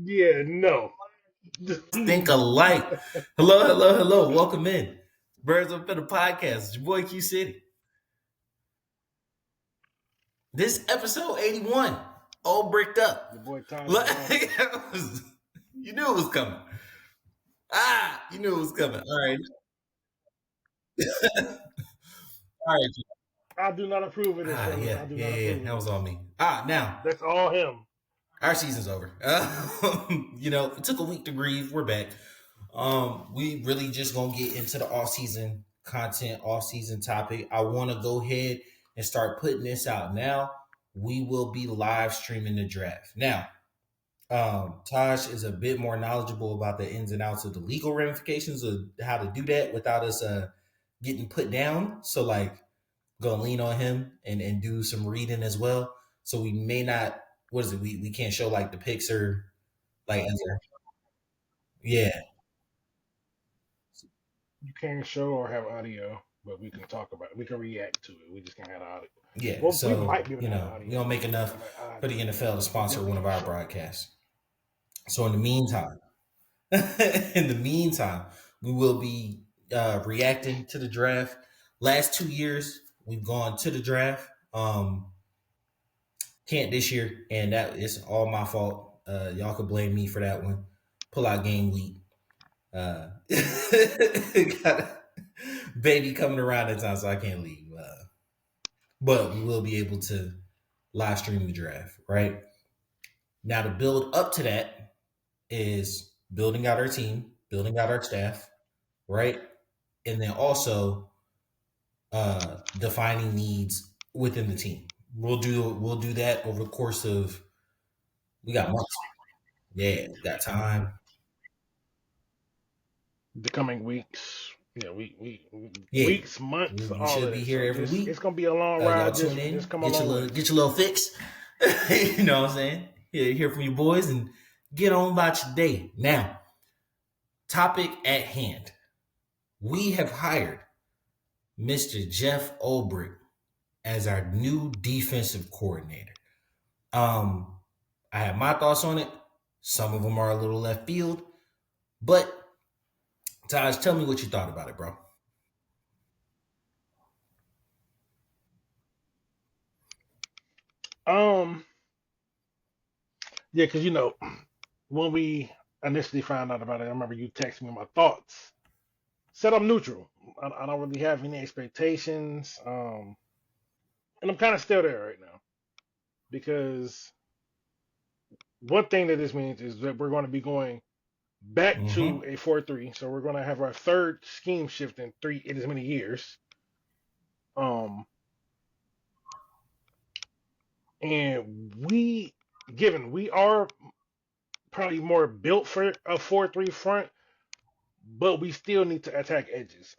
Yeah, no. Think alike. Hello, hello, hello. Welcome in. Birds Up in the Podcast. It's your boy Q City. This episode 81. All bricked up. Your boy Taj the Look, Bomber. you knew it was coming. You knew it was coming. All right. All right. I do not approve of this, fellas. Yeah, I do yeah, not yeah. approve of That was this. all me. Now, That's all him. our season's over. It took a week to grieve. We're back. We really just gonna get into the off season content, off season topic. I want to go ahead and start putting this out now. We will be live streaming the draft now. Taj is a bit more knowledgeable about the ins and outs of the legal ramifications of how to do that without us getting put down. So like, gonna lean on him and do some reading as well. So we may not. What is it? We can't show like the pics or like as a, yeah. You can't show or have audio, but we can talk about it. We can react to it. We just can't have the audio. Yeah, Well, we so might be able to have the audio. we don't make enough for the NFL to sponsor one of our broadcasts. So in the meantime, we will be reacting to the draft. Last 2 years, we've gone to the draft. Can't this year, and that is all my fault. Y'all could blame me for that one. Pull out game week. Got a baby coming around that time, so I can't leave. But we will be able to live stream the draft, right? Now, the build up to that is building out our team, building out our staff, right? And then also defining needs within the team. We'll do that over the course of we got months. Yeah, we got time. The coming weeks. Yeah, we Yeah, weeks, months, we all should of be that. here So every just week. it's gonna be a long Y'all ride. tune Just in, come along with get us. your little fix. You know what I'm saying? Hear from your boys and get on about your day. Now, topic at hand. We have hired Mr. Jeff Ulbrich'd as our new defensive coordinator. Um, I have my thoughts on it. Some of them are a little left field, but Taj, tell me what you thought about it, bro. Um, yeah, because when we initially found out about it, I remember you texting me my thoughts. Said I'm neutral. I don't really have any expectations. And I'm kind of still there right now because one thing that this means is that we're going to be going back to Mm-hmm. a 4-3. So we're going to have our third scheme shift in as many years. Um, and we are probably more built for a 4-3 front, but we still need to attack edges.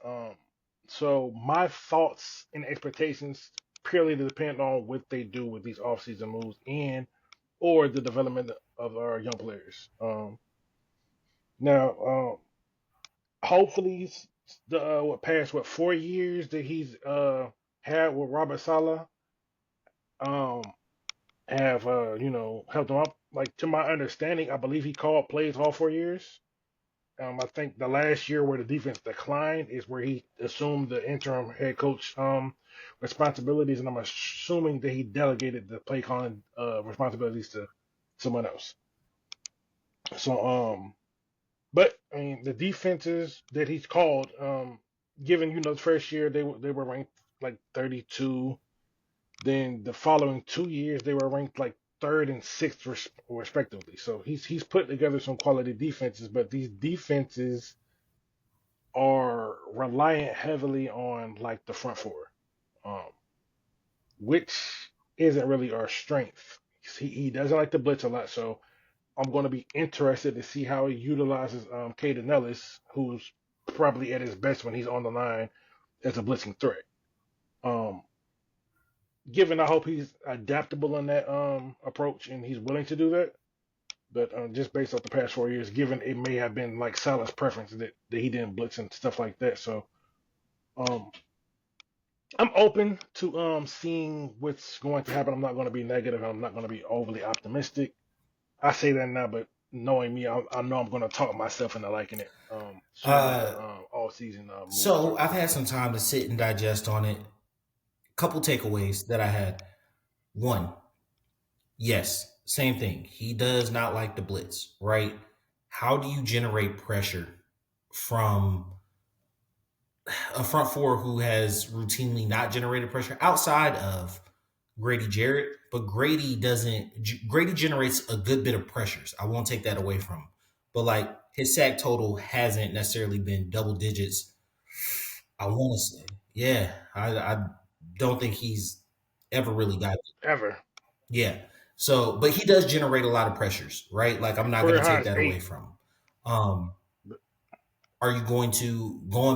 So my thoughts and expectations purely depend on what they do with these offseason moves and or the development of our young players. Now, hopefully, the what past 4 years that he's had with Robert Sala um have helped him out. Like to my understanding, I believe he called plays all 4 years. I think the last year where the defense declined is where he assumed the interim head coach responsibilities, and I'm assuming that he delegated the play calling responsibilities to someone else. So but I mean the defenses that he's called, given the first year they were ranked like 32, then the following 2 years they were ranked like third and sixth respectively. So he's put together some quality defenses, but these defenses are reliant heavily on like the front four, um, which isn't really our strength. He doesn't like to blitz a lot, so I'm going to be interested to see how he utilizes Caden Ellis, who's probably at his best when he's on the line as a blitzing threat. Um, given I hope he's adaptable in that approach and he's willing to do that. But just based off the past 4 years, given it may have been like Salah's preference that he didn't blitz and stuff like that. So um, I'm open to seeing what's going to happen. I'm not going to be negative. I'm not going to be overly optimistic. I say that now, but knowing me, I know I'm going to talk myself into liking it soon as the Uh, all season move so starts I've taking had some place. time to sit and digest on it. Couple takeaways that I had. One, yes, same thing. He does not like the blitz, right? How do you generate pressure from a front four who has routinely not generated pressure outside of Grady Jarrett? But Grady doesn't. Grady generates a good bit of pressures. I won't take that away from him. But like his sack total hasn't necessarily been double digits. I want to say, yeah, I don't think he's ever really got. Ever. Yeah. So, but he does generate a lot of pressures, right? Like I'm not going Career to high take is that away 8. from him. Um, But are you going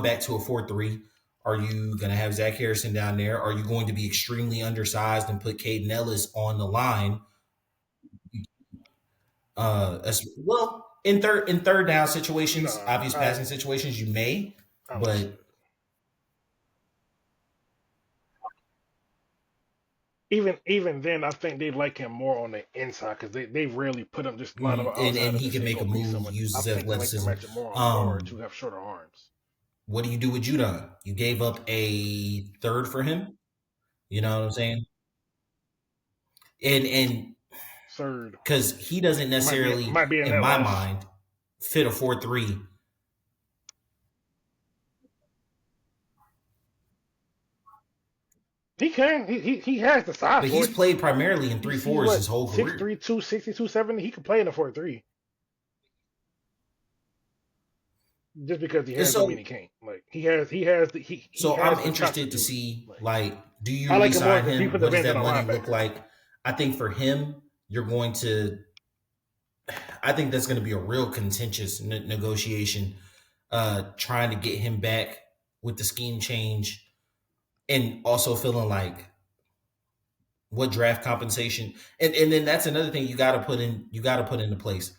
back to a 4-3? Are you going to have Zach Harrison down there? Are you going to be extremely undersized and put Caden Ellis on the line? As well in third down situations, nah, obvious passing situations, you may, I don't see but it. Even then, I think they like him more on the inside because they rarely put him just line up outside and and he just can say make go a beat move, someone. use I his think they like to athleticism. match it more on guards Um, who have shorter arms. what do you do with Judon? You gave up a third for him. You know what I'm saying? And Third because he doesn't necessarily, might be in in that my loss. mind, fit a 4-3. He can. He has the size But for he's it. played primarily in three He's fours what his whole six career. three 260 270. He could play in a 4-3. Just because he And has, don't mean so he can't. Like he So I'm has the chops to interested to do it. see, Like like, do you I like him more re-sign as a him? What defensive does end than that a money look linebacker. like? I think for him, you're going to. I think that's going to be a real contentious negotiation, trying to get him back with the scheme change, and also feeling like what draft compensation, and then that's another thing you got to put in. You got to put into place.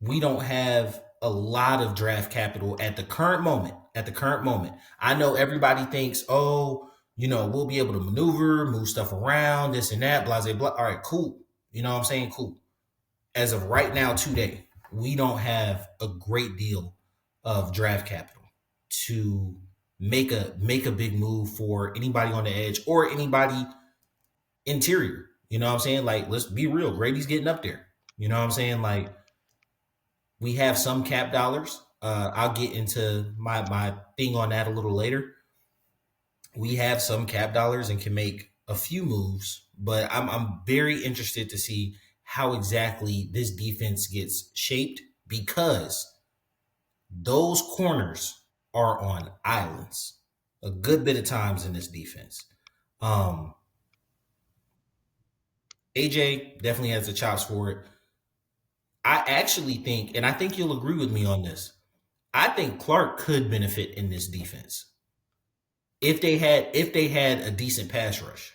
We don't have a lot of draft capital at the current moment. At the current moment, I know everybody thinks, oh, we'll be able to maneuver, move stuff around, this and that, blah, blah, blah. All right, cool. You know what I'm saying? Cool. As of right now, today, we don't have a great deal of draft capital to make a big move for anybody on the edge or anybody interior. You know what I'm saying? Like, let's be real. Grady's getting up there. You know what I'm saying? Like, we have some cap dollars. I'll get into my thing on that a little later. We have some cap dollars and can make a few moves, but I'm very interested to see how exactly this defense gets shaped because those corners are on islands a good bit of times in this defense. Um, AJ definitely has the chops for it. I actually think, and I think you'll agree with me on this. I think Clark could benefit in this defense if they had a decent pass rush.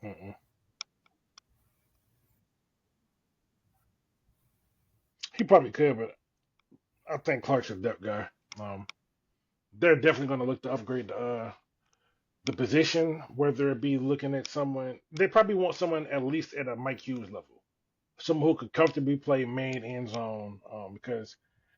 Mm-mm. He probably could, but I think Clark's a depth guy. Um, they're definitely going to look to upgrade the position, whether it be looking at someone. They probably want someone at least at a Mike Hughes level, someone who could comfortably play main end zone, because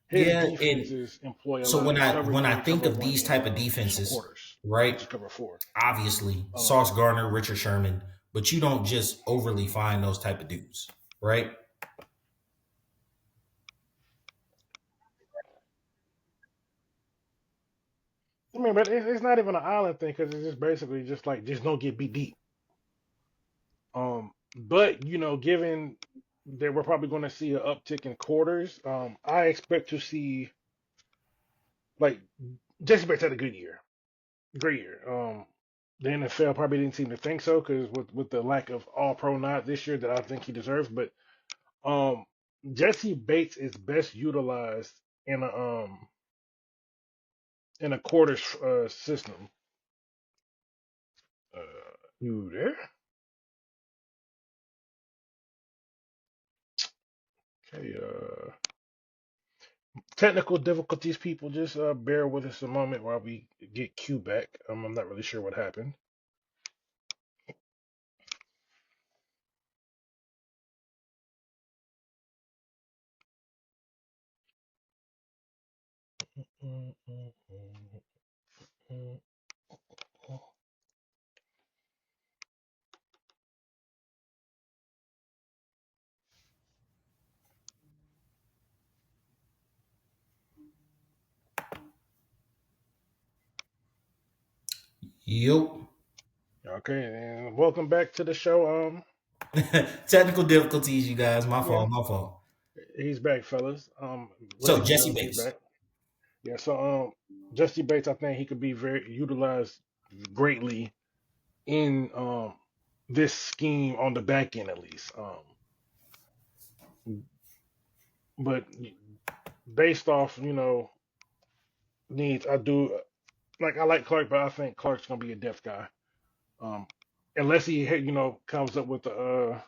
his Yeah, and defenses employ a so lot when of I cover when I three, think cover of one, these and type of some defenses, quarters, right? which is cover four. Obviously, Um, Sauce Gardner, Richard Sherman, but you don't just overly find those type of dudes, right? I mean, but it's not even an island thing because it's just basically just like just don't get beat deep. But given that we're probably going to see an uptick in quarters, I expect to see like Jesse Bates had a good year, great year. The NFL probably didn't seem to think so because with the lack of All Pro nod this year that I think he deserves, but um, Jesse Bates is best utilized in a quarters system. You there? Okay. Technical difficulties, people. Just bear with us a moment while we get Q back. I'm not really sure what happened. mm, mm, mm, mm. Yup. Okay, and welcome back to the show. Technical difficulties, you guys. My Yeah, fault. My fault. he's back, fellas. So Ladies and Jesse gentlemen, he's Bates. back. Yeah, so Jesse Bates, I think he could be very utilized greatly in this scheme on the back end at least. But based off needs, I do like I like Clark, but I think Clark's gonna be a depth guy. Um, unless he comes up with a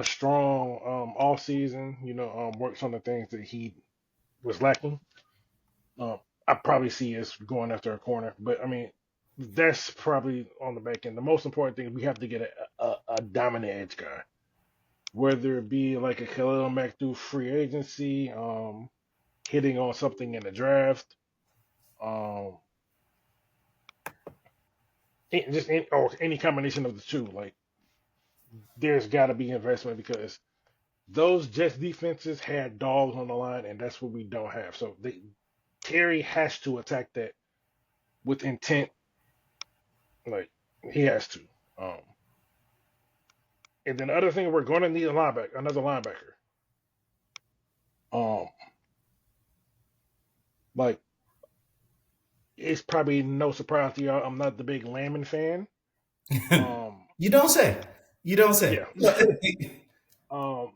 strong off season, works on the things that he was lacking. Um, I probably see us going after a corner, but I mean, that's probably on the back end. The most important thing we have to get a dominant edge guy, whether it be like a Khalil Mack through free agency, hitting on something in the draft, um, or any combination of the two. Like, there's got to be investment because those Jets defenses had dogs on the line, and that's what we don't have. So Terry has to attack that with intent. Like he has to. Um, and then the other thing, we're going to need another linebacker. Um, like it's probably no surprise to y'all. I'm not the big Lamon fan. Um, You don't say. You don't say. yeah. um,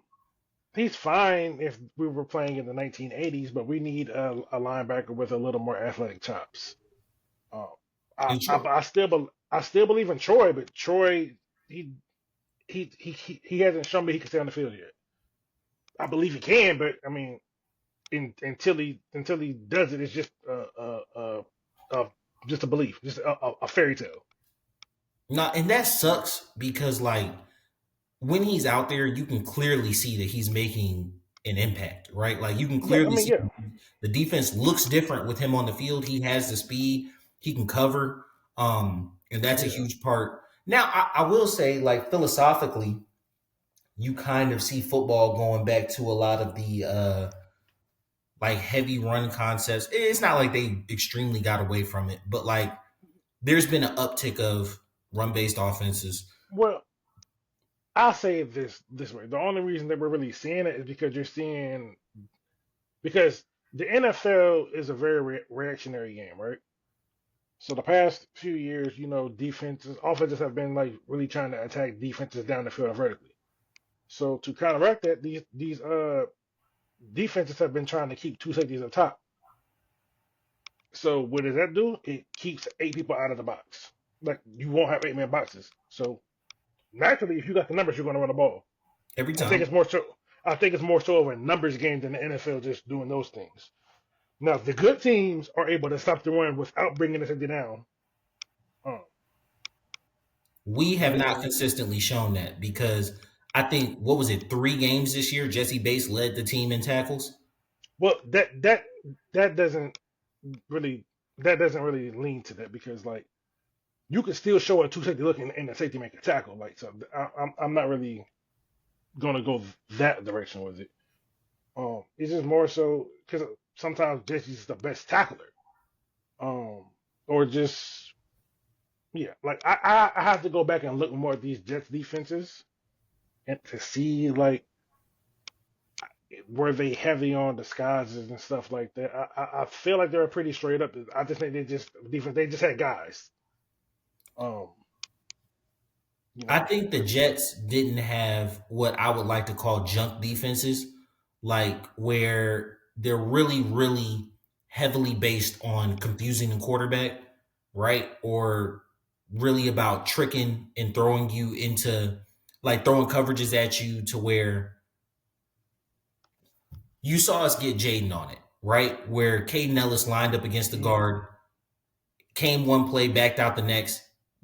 he's fine if we were playing in the 1980s, but we need a linebacker with a little more athletic chops. Um, I still believe in Troy, but Troy he he hasn't shown me he can stay on the field yet. I believe he can, but I mean, until he does it, it's uh, just a belief, just a fairy tale. No, and that sucks because like when he's out there, you can clearly see that he's making an impact, right? Like you can Yeah, I clearly mean, see yeah, the defense looks different with him on the field. He has the speed, he can cover, and that's a yeah. huge part. Now, I will say, like philosophically, you kind of see football going back to a lot of the like heavy run concepts. It's not like they extremely got away from it, but like there's been an uptick of run based offenses. Well, I'll say it this way: the only reason that we're really seeing it is because you're seeing because the NFL is a very reactionary game, right? So the past few years, offenses have been like really trying to attack defenses down the field vertically. So to counteract that, these defenses have been trying to keep two safeties up top. So what does that do? It keeps 8 people out of the box. Like you won't have 8-man boxes. So naturally, if you got the numbers, you're going to run the ball. Every I think time. it's more so. I think it's more so of a numbers game than the NFL just doing those things. Now, the good teams are able to stop the run without bringing the safety down. Um, We have and not then, consistently shown that because I think what was it, 3 games this year? Jesse Bates led the team in tackles. well, that doesn't really lean to that because like you can still show a two safety look and the safety make a tackle. Like so, I'm not really gonna go that direction with it. It's just more so because sometimes Jesse's the best tackler. Um, or just yeah, like I have to go back and look more at these Jets defenses and to see like were they heavy on disguises and stuff like that. I feel like they were pretty straight up. I just think they just defense they just had guys. Um, you I know, think the Jets didn't have what I would like to call junk defenses, like where they're really, really heavily based on confusing the quarterback, right? Or really about tricking and throwing you into like throwing coverages at you to where you saw us get Jaden on it, right? Where Caden Ellis lined up against the mm, guard, came one play, backed out the next.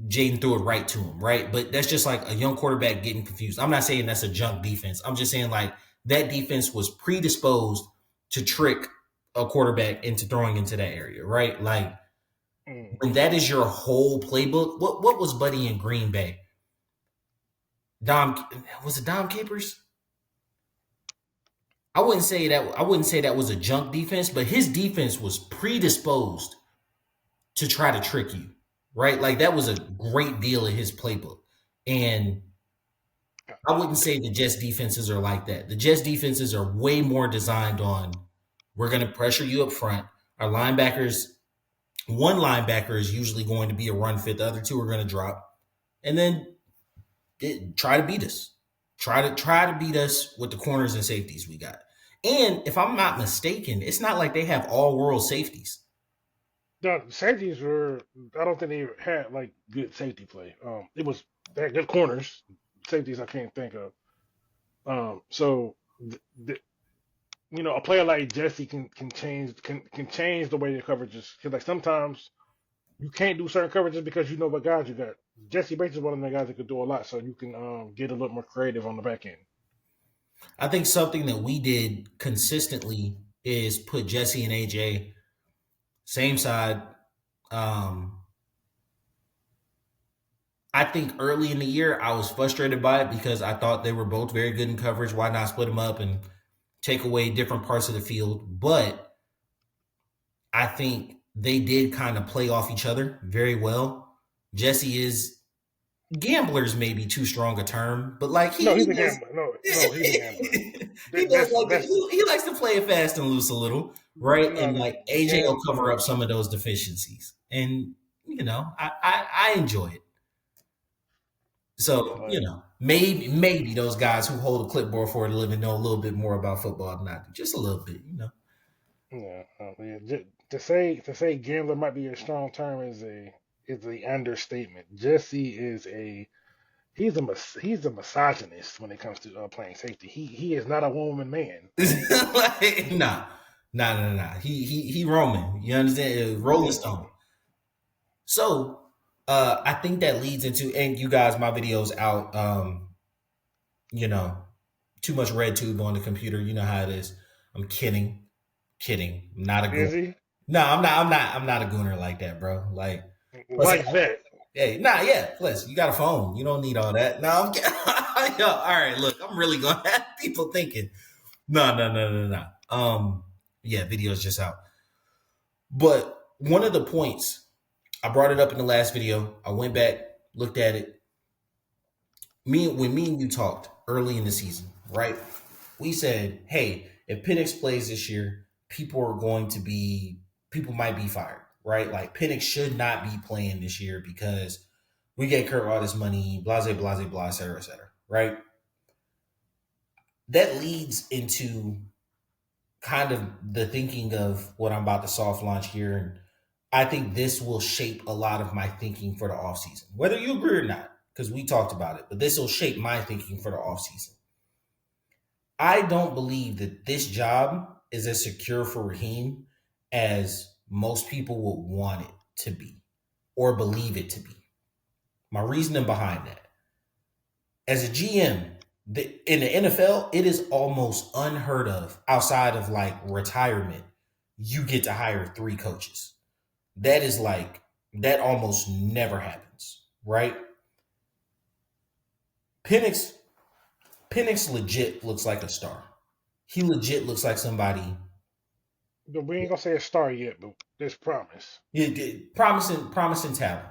Jaden threw it right to him, right? But that's just like a young quarterback getting confused. I'm not saying that's a junk defense. I'm just saying like that defense was predisposed to trick a quarterback into throwing into that area, right? Like Mm. when that is your whole playbook. What was Buddy in Green Bay? Dom was it Dom Capers? I wouldn't say that was a junk defense, but his defense was predisposed to try to trick you, right? Like that was a great deal of his playbook. And I wouldn't say the Jets defenses are like that. The Jets defenses are way more designed on we're going to pressure you up front. Our linebackers, one linebacker is usually going to be a run fit, the other two are going to drop. And then try to beat us. Try to beat us with the corners and safeties we got. And if I'm not mistaken, it's not like they have all world safeties. The safeties were. I don't think they had like good safety play. It was they had good corners. Safeties I can't think of. So a player like Jesse can change the way your coverages. Cause like sometimes you can't do certain coverages because you know what guys you got. Jesse Bates is one of the guys that could do a lot, so you can get a little more creative on the back end. I think something that we did consistently is put Jesse and AJ same side. Um, I think early in the year I was frustrated by it because I thought they were both very good in coverage. Why not split them up and take away different parts of the field? But I think they did kind of play off each other very well. Jesse is gamblers maybe too strong a term, but like No, he he's a does gambler. No, he's a gambler. he does like That's he likes to play it fast and loose a little, right? no, And no. like AJ will cover No. up some of those deficiencies, and I enjoy it. Yeah, So like maybe those guys who hold a clipboard for a living know a little bit more about football than I do, just a little bit. yeah, yeah. To say gambler might be a strong term is a understatement. Jesse is a he's a misogynist when it comes to playing safety. He is not a woman man. Like, nah. He Roman. You understand? Rolling Yeah, Stone. So I think that leads into, and you guys, my video's out. You know, too much red tube on the computer. You know how it is. I'm kidding. I'm not a gooner. is he No, I'm not a gooner like that, bro. Like, plus, like that? hey, nah, yeah. Plus, you got a phone. You don't need all that. No, I'm kidding. Yo, all right. Look, I'm really gonna have people thinking. No. Yeah, video's just out. But one of the points I brought it up in the last video. I went back, looked at it. Me and you talked early in the season, right? We said, hey, if Penix plays this year, people might be fired, right? Like Penix should not be playing this year because we gave Kirk all this money, blah, et cetera, right? That leads into kind of the thinking of what I'm about to soft launch here. And I think this will shape a lot of my thinking for the offseason, whether you agree or not, because we talked about it, but this will shape my thinking for the offseason. I don't believe that this job is as secure for Raheem as most people would want it to be or believe it to be. My reasoning behind that. As a GM, in the NFL, it is almost unheard of outside of like retirement. You get to hire 3 coaches. That is like, that almost never happens, right? Penix legit looks like a star. He legit looks like somebody. We ain't gonna say a star yet, but there's promise. Promising talent.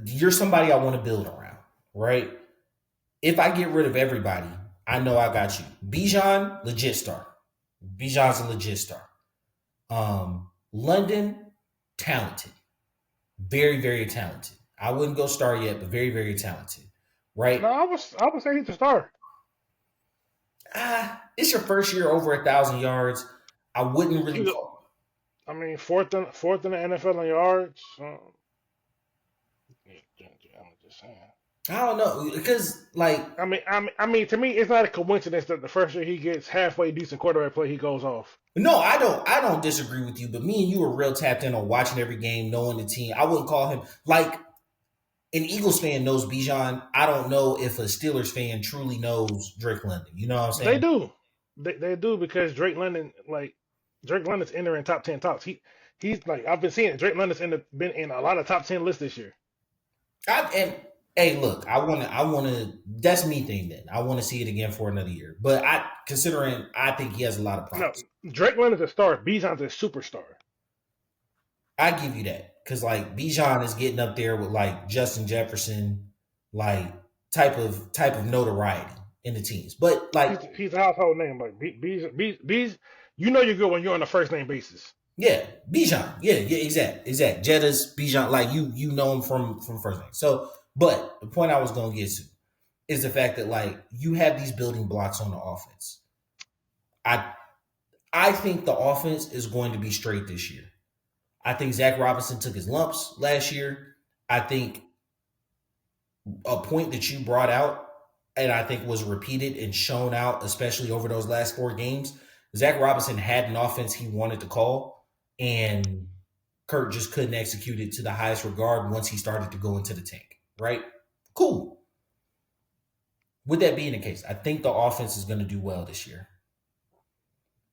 You're somebody I want to build around, right? If I get rid of everybody, I know I got you. Bijan, legit star. Bijan's a legit star. London, talented. Very, very talented. I wouldn't go star yet, but very, very talented. No, Right? I would say he's a star. It's your first year over 1,000 yards. I wouldn't really He's a, call. I mean, fourth in the NFL in yards. I'm just saying. I don't know because like I mean, to me, it's not a coincidence that the first year he gets halfway decent quarterback play, he goes off. no, I don't disagree with you, but me and you are real tapped in on watching every game, knowing the team. I wouldn't call him like an Eagles fan knows Bijan. I don't know if a Steelers fan truly knows Drake London. You know what I'm They saying? do. They do because Drake London's entering top 10 talks. He's like I've been seeing it. Drake London's been in a lot of top 10 lists this year. And hey, look, I wanna. That's me thing. Then I want to see it again for another year. But considering I think he has a lot of No, promise. Drake London's a star. Bijan's a superstar. I give you that because like Bijan is getting up there with like Justin Jefferson, like type of notoriety in the teams. But like, He's a household name. Like B's, you know you're good when you're on a first name basis. yeah, Bijan, yeah, exact. Jetta's Bijan, like you know him from first name. So, but the point I was gonna get to is the fact that like you have these building blocks on the offense. I I think the offense is going to be straight this year. I think Zach Robinson took his lumps last year. I think a point that you brought out, and I think was repeated and shown out, especially over those last 4 games. Zach Robinson had an offense he wanted to call, and Kurt just couldn't execute it to the highest regard once he started to go into the tank. Right? Cool. With that being the case, I think the offense is going to do well this year.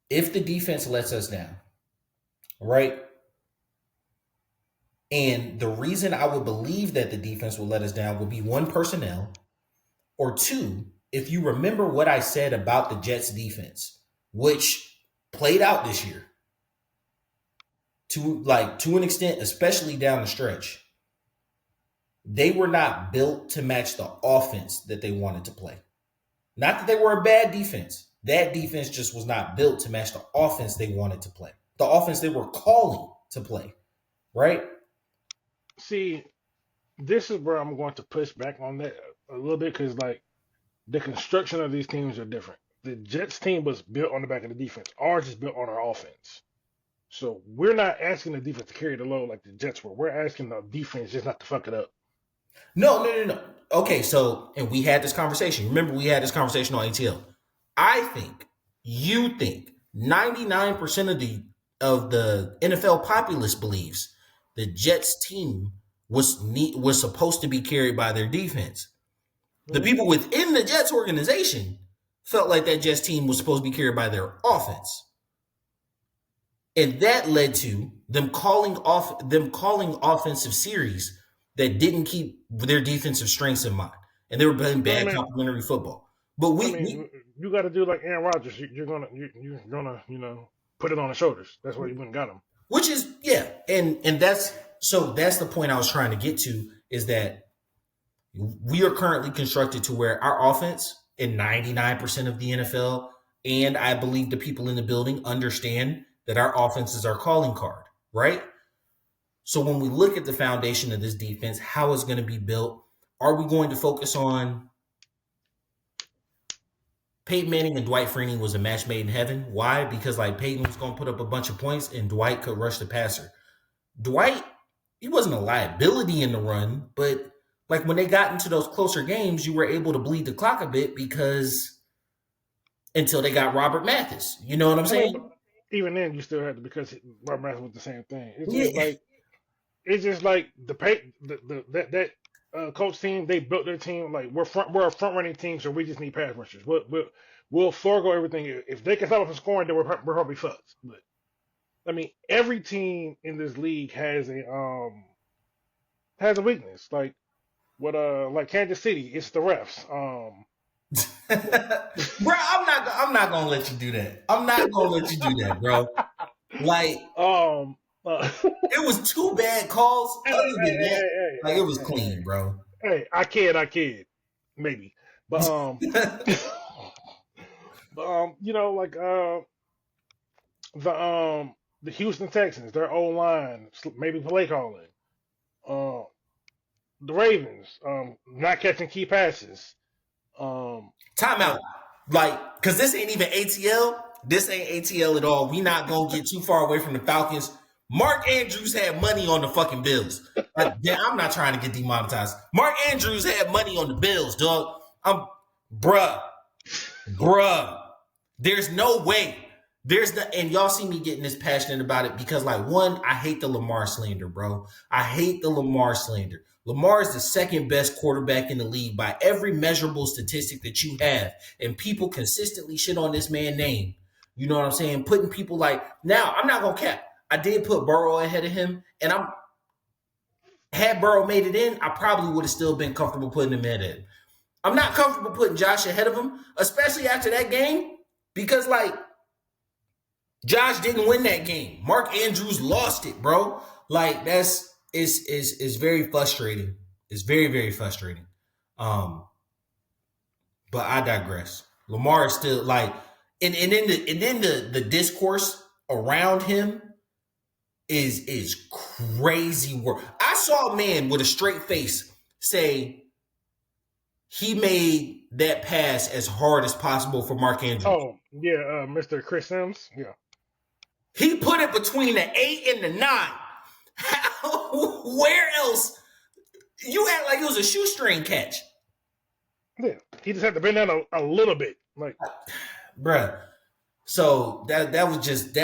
If the defense lets us down, right? And the reason I would believe that the defense will let us down would be one, personnel, or two, if you remember what I said about the Jets defense, which played out this year to an extent, especially down the stretch, they were not built to match the offense that they wanted to play. Not that they were a bad defense. That defense just was not built to match the offense they wanted to play. The offense they were calling to play, right? See, this is where I'm going to push back on that a little bit because like the construction of these teams are different. The Jets team was built on the back of the defense. Ours is built on our offense. So we're not asking the defense to carry the load like the Jets were. We're asking the defense just not to fuck it up. No. Okay, so and we had this conversation. Remember, we had this conversation on ATL. You think 99% of the NFL populace believes the Jets team was supposed to be carried by their defense. The Mhm. people within the Jets organization felt like that Jets team was supposed to be carried by their offense. And that led to them calling offensive series that didn't keep their defensive strengths in mind. And they were playing But I bad mean, complementary football. But I we mean, you got to do like Aaron Rodgers. You're gonna put it on the shoulders. That's why you went and got him. which is yeah, and that's the point I was trying to get to is that we are currently constructed to where our offense in 99% of the NFL and I believe the people in the building understand that our offense is our calling card, right? So when we look at the foundation of this defense, how it's going to be built, are we going to focus on Peyton Manning and Dwight Freeney was a match made in heaven? Why? Because like Peyton was going to put up a bunch of points and Dwight could rush the passer. Dwight, he wasn't a liability in the run, but like when they got into those closer games, you were able to bleed the clock a bit because until they got Robert Mathis. You know what I'm I mean, saying? but even then, you still had to because Robert Mathis was the same thing. Yeah. It's just like the pay that coach team. They built their team like we're a front running team, so we just need pass rushers. We'll forego everything if they can stop us from scoring. Then we're probably fucked. But I mean, every team in this league has a weakness. Like Kansas City, it's the refs. Bro, I'm not gonna let you do that. I'm not gonna let you do that, bro. Like um. Uh, it was two bad calls. hey, Other hey, than hey, that, hey, like it was hey, clean, bro. hey, I kid, maybe, but like the Houston Texans, their O line, maybe play calling. Uh, the Ravens, not catching key passes. Timeout. Like, cause this ain't even ATL. This ain't ATL at all. We not gonna get too far away from the Falcons. Mark Andrews had money on the fucking Bills. Like, yeah, I'm not trying to get demonetized. Mark Andrews had money on the Bills, dog. Bruh. There's no way There's the and y'all see me getting this passionate about it because like one, I hate the Lamar slander, bro. I hate the Lamar slander. Lamar is the second best quarterback in the league by every measurable statistic that you have, and people consistently shit on this man's name. You know what I'm saying? Putting people like now, I'm not gonna cap. I did put Burrow ahead of him, and I'm had Burrow made it in, I probably would have still been comfortable putting him ahead of him. I'm not comfortable putting Josh ahead of him, especially after that game, because like Josh didn't win that game. Mark Andrews lost it, bro. Like that's is very frustrating. It's very very frustrating. Um, but I digress. Lamar is still like, and then the discourse around him is crazy work. I saw a man with a straight face say he made that pass as hard as possible for Mark Andrews. Oh yeah, Mr. Chris Sims. Yeah, He put it between the 8 and the 9. Where else? You act like it was a shoestring catch. yeah. He just had to bend down a little bit. Like, Bruh. So that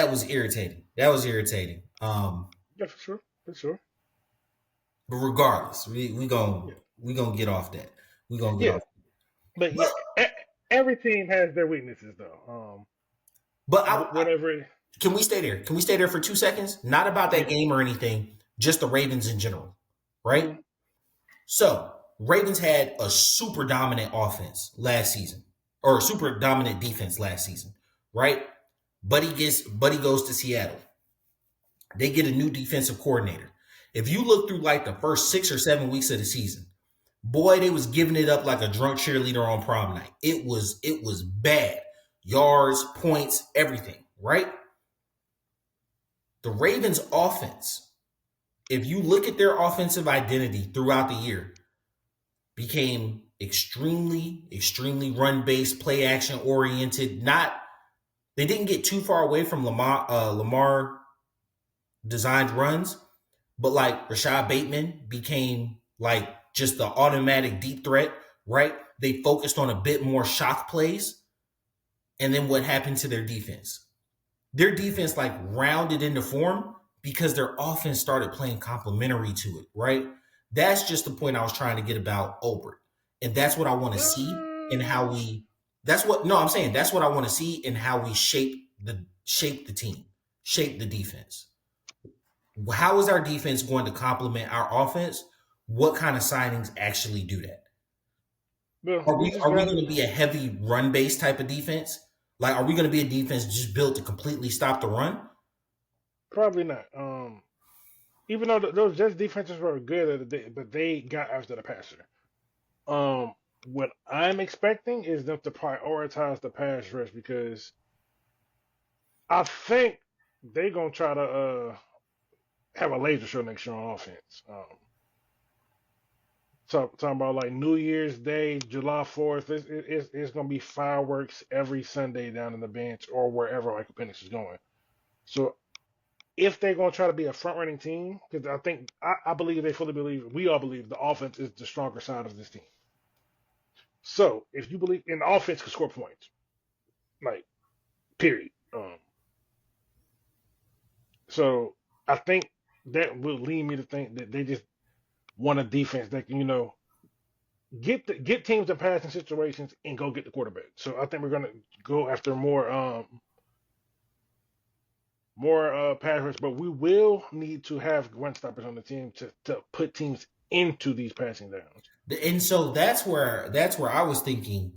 was irritating. That was irritating. yeah, for sure, for sure. But regardless, Yeah, we gonna get off that. We gonna get yeah. off. But yeah, But every team has their weaknesses though. but Whatever. can we stay there? Can we stay there for 2 seconds? Not about that Yeah. game or anything. Just the Ravens in general, right? Mhm. So Ravens had a super dominant offense last season, or a super dominant defense last season, right? Buddy goes to Seattle. They get a new defensive coordinator. If you look through like the first 6 or 7 weeks of the season, boy, they was giving it up like a drunk cheerleader on prom night. It was bad. Yards, points, everything, right? The Ravens offense, if you look at their offensive identity throughout the year, became extremely run based, play action oriented. Not they didn't get too far away from Lamar designed runs, but like Rashad Bateman became like just the automatic deep threat, right? They focused on a bit more shock plays. And then what happened to their defense? Their defense like rounded into form because their offense started playing complementary to it, right? That's just the point I was trying to get about Ulbrich'd. And that's what I want to see in how we that's what no, I'm saying that's what I want to see in how we shape the team, shape the defense. How is our defense going to complement our offense? What kind of signings actually do that? Well, Are we we just are we got going to. to be a heavy run based type of defense? Like, are we going to be a defense just built to completely stop the run? Probably not. Even though those Jets defenses were good, but they got after the passer. What I'm expecting is them to prioritize the pass rush because I think they're gonna try to have a laser show next year on offense. Talking about like New Year's Day, July 4th. It's gonna be fireworks every Sunday down in the bench or wherever Michael Penix is going. So if they're going to try to be a front running team, because I believe they fully believe we all believe the offense is the stronger side of this team. So if you believe in the offense can score points, like period. So I think that will lead me to think that they just want a defense that can get teams in passing situations and go get the quarterback. So I think we're gonna go after more pass rush, but we will need to have run stoppers on the team to put teams into these passing downs. And so that's where I was thinking.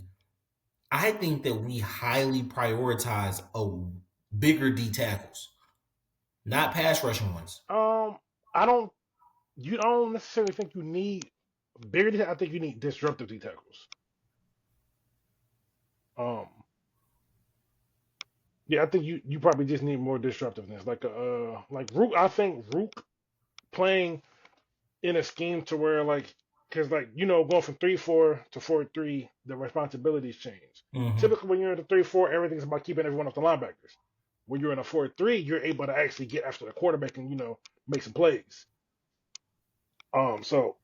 I think that we highly prioritize a bigger D tackles, not pass rushing ones. I don't. You don't necessarily think you need bigger. I think you need disruptive D tackles. Um, yeah, I think you probably just need more disruptiveness, like Rook. I think Rook playing in a scheme to where like because like going from 3-4 to 4-3, the responsibilities change. Mm-hmm. Typically, when you're in the 3-4, everything's about keeping everyone off the linebackers. When you're in a 4-3, you're able to actually get after the quarterback and make some plays. So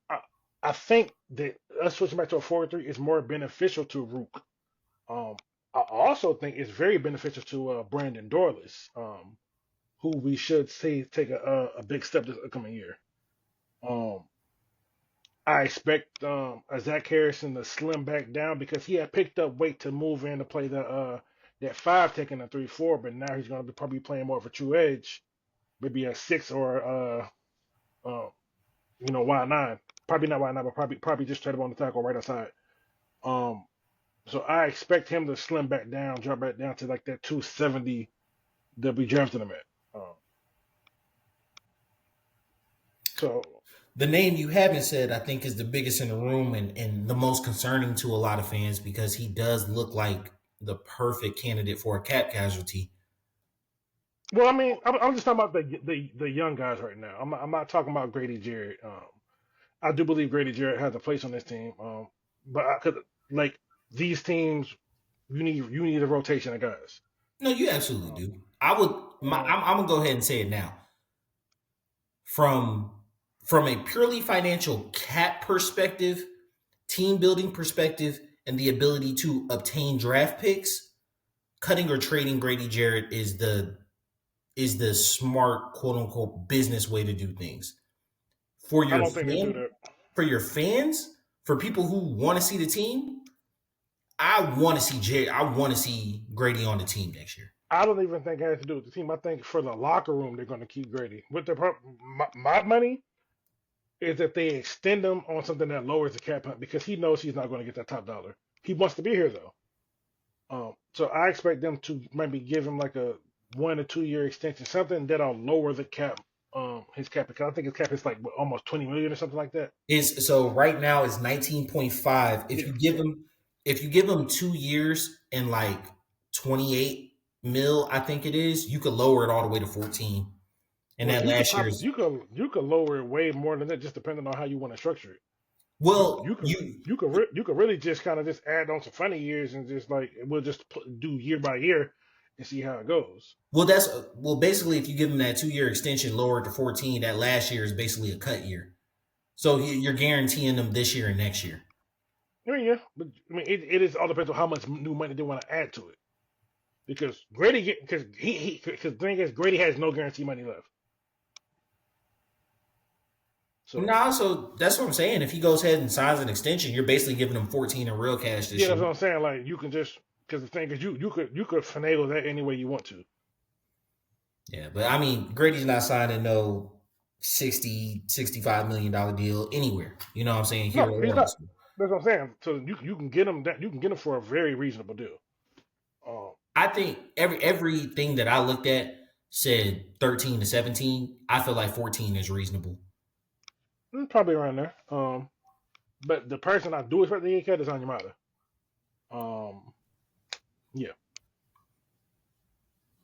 I I think that us switching back to a 4-3 is more beneficial to Rook. Um, I also think it's very beneficial to Brandon Dorless, who we should see take a big step this upcoming year. Um, I expect Zach Harrison to slim back down because he had picked up weight to move in to play that five taking the 3-4, but now he's going to be probably playing more of a true edge, maybe a six or uh Y9. Probably not Y9, but probably just straight up on the tackle right outside. Um, so I expect him to slim back down, drop back down to like that 270 that we drafted him at. So The name you haven't said, I think, is the biggest in the room and the most concerning to a lot of fans because he does look like the perfect candidate for a cap casualty. well, I mean, I'm just talking about the young guys right now. I'm not talking about Grady Jarrett. I do believe Grady Jarrett has a place on this team. But I could like these teams, you need a rotation of guys. No, you absolutely Um, do. I would. um, I'm gonna go ahead and say it now. From from a purely financial cap perspective, team building perspective, and the ability to obtain draft picks, cutting or trading Grady Jarrett is the smart quote unquote business way to do things. For I your don't think they do fan, that. for your fans, for people who want to see the team, I want to see Grady on the team next year. I don't even think it has to do with the team. I think for the locker room, they're going to keep Grady. With my money is that they extend him on something that lowers the cap hunt because he knows he's not going to get that top dollar. He wants to be here though. So I expect them to maybe give him like a 1 or 2 year extension, something that'll lower the cap, his cap. Because I think his cap is like what, almost 20 million or something like that. Is so right now is 19.5. Yeah. If you give him 2 years and like 28 mil, I think it is, you could lower it all the way to 14. And Well, that you could last probably year's you could lower it way more than that, just depending on how you want to structure it. You well, you could you you could really just kind of just add on some funny years and just like we'll just do year by year and see how it goes. well basically if you give him that 2 year extension lower to 14, that last year is basically a cut year. So you're guaranteeing them this year and next year. I mean, yeah, but I mean, it is all depends on how much new money they want to add to it. Because Grady, because because the thing is, Grady has no guarantee money left. So No, so that's what I'm saying. If he goes ahead and signs an extension, you're basically giving him 14 in real cash yeah, this that's year. what I'm saying. Like you can just because the thing is, you could finagle that any way you want to. Yeah, but I mean, Grady's not signing no 65 million dollar deal anywhere. You know what I'm saying? Here No, or he's not. else. That's what I'm saying. So you can get him that you can get him for a very reasonable deal. Um, I think everything that I looked at said 13 to 17. I feel like 14 is reasonable. probably around there. But the person I do expect to get cut is Anyamata. Um, yeah,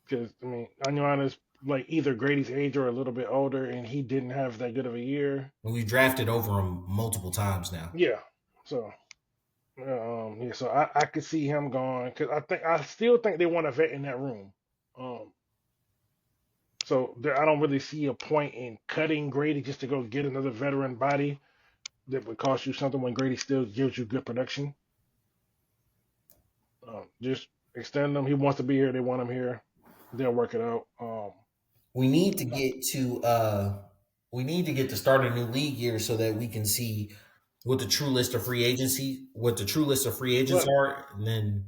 because I mean Anyamata's like either Grady's age or a little bit older, and he didn't have that good of a year. And we've drafted over him multiple times now. Yeah, so yeah, so I could see him going because I still think they want a vet in that room. Um, so I don't really see a point in cutting Grady just to go get another veteran body that would cost you something when Grady still gives you good production. Just extend him. He wants to be here. They want him here. They'll work it out. We need to get to start a new league year so that we can see what the true list of free agency, what the true list of free agents But are, and then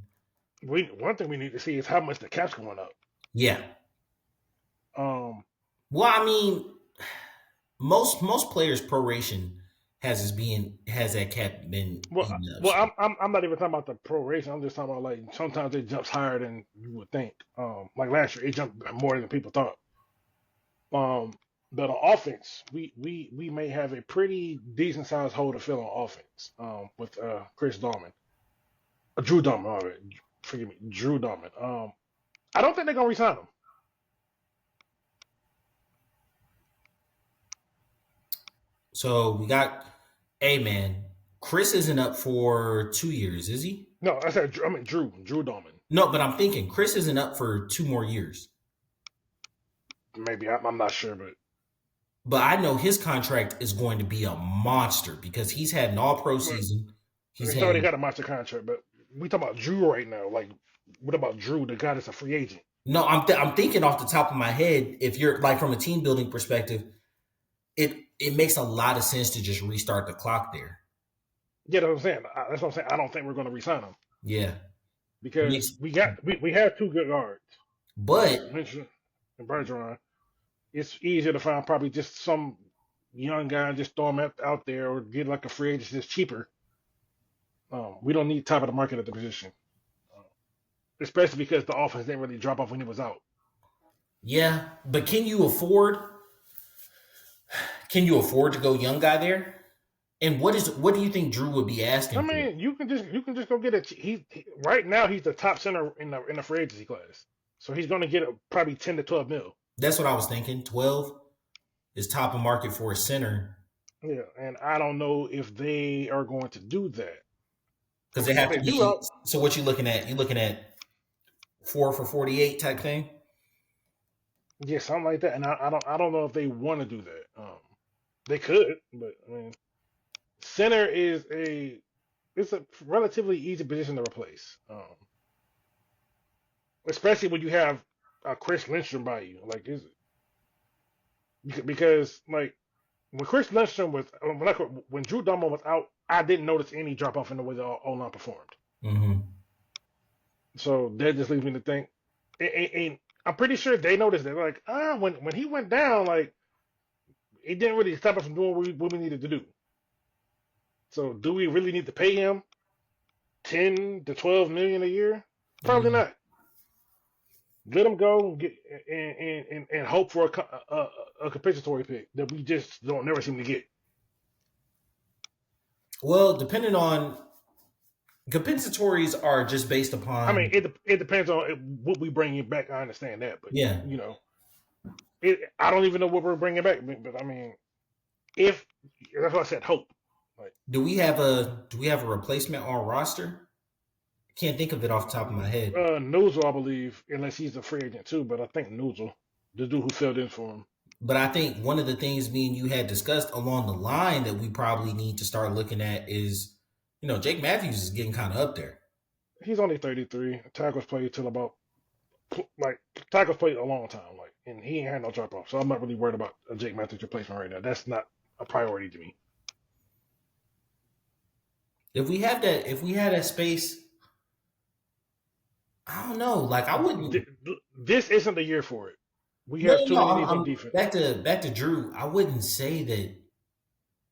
one thing we need to see is how much the cap's going up. yeah. Um, Well, I mean, most players proration has that cap been well, eaten up. well, So I'm not even talking about the proration. I'm just talking about like sometimes it jumps higher than you would think. Like last year, it jumped more than people thought. Um, but on offense, we may have a pretty decent sized hole to fill on offense. With Chris Dorman, Drew Dorman. All right, forgive me, Drew Dorman. I don't think they're gonna resign him. so we got a man. Chris isn't up for 2 years, is he? No, I said I mean Drew Dorman. No, but I'm thinking Chris isn't up for 2 more years. Maybe I'm not sure, but But I know his contract is going to be a monster because he's had an all pro well, season. He's he's already had got a monster contract. But we talking about Drew right now. Like What about Drew, the guy that's a free agent? No, I'm thinking off the top of my head. If you're like from a team building perspective, it makes a lot of sense to just restart the clock there. Yeah, that's what I'm saying. That's what I'm saying. I don't think we're going to resign him Yeah, it because makes. we have two good guards, But Lynch and Bergeron. It's easier to find probably just some young guy and just throw him out there or get like a free agent that's cheaper. We don't need top of the market at the position, uh, especially because the offense didn't really drop off when he was out. yeah, but can you afford? Can you afford to go young guy there? And what do you think Drew would be I asking for? mean, you can just go get a right now he's the top center in the free agency class, so he's going to get probably 10 to 12 mil. That's what I was thinking. 12 is top of market for a center Yeah, and I don't know if they are going to do that. because they If have they to do, be. So what you looking at? You looking at 4 for 48 type thing? yeah, something like that. And I don't know if they want to do that. They could, but I mean, center is it's a relatively easy position to replace, especially when you have Chris Lindstrom by you. Like, is because like when Chris Lindstrom was when Drew Dunbar was out, I didn't notice any drop off in the way the O line performed. Mm-hmm. So that just leads me to think, and I'm pretty sure they noticed that. Like, when he went down, like it didn't really stop us from doing what we needed to do. So do we really need to pay him 10 to 12 million a year? Probably Mm-hmm. not. Let him go and get and hope for a compensatory pick that we just don't never seem to get. Well, depending on compensatories are just based I mean, upon it depends on what we bring him back. I understand that, but yeah. you know, I don't even know what we're bringing back. But I mean, if that's what I said, hope. Like, Do we have a replacement on roster? Can't think of it off the top of my head. Noozle, I believe, unless he's a free agent too. But I think Noozle, the dude who filled in for him. But I think one of the things me and you had discussed along the line that we probably need to start looking at is, Jake Matthews is getting kind of up there. He's only 33. Tackles played till about like tackles played a long time, like, and he ain't had no drop off. So I'm not really worried about a Jake Matthews replacement right now. That's not a priority to me. If we had that space, I don't know. Like I wouldn't. This isn't the year for it. We No, have no, too no. many I'm, needs on I'm defense. back to Drew. I wouldn't say that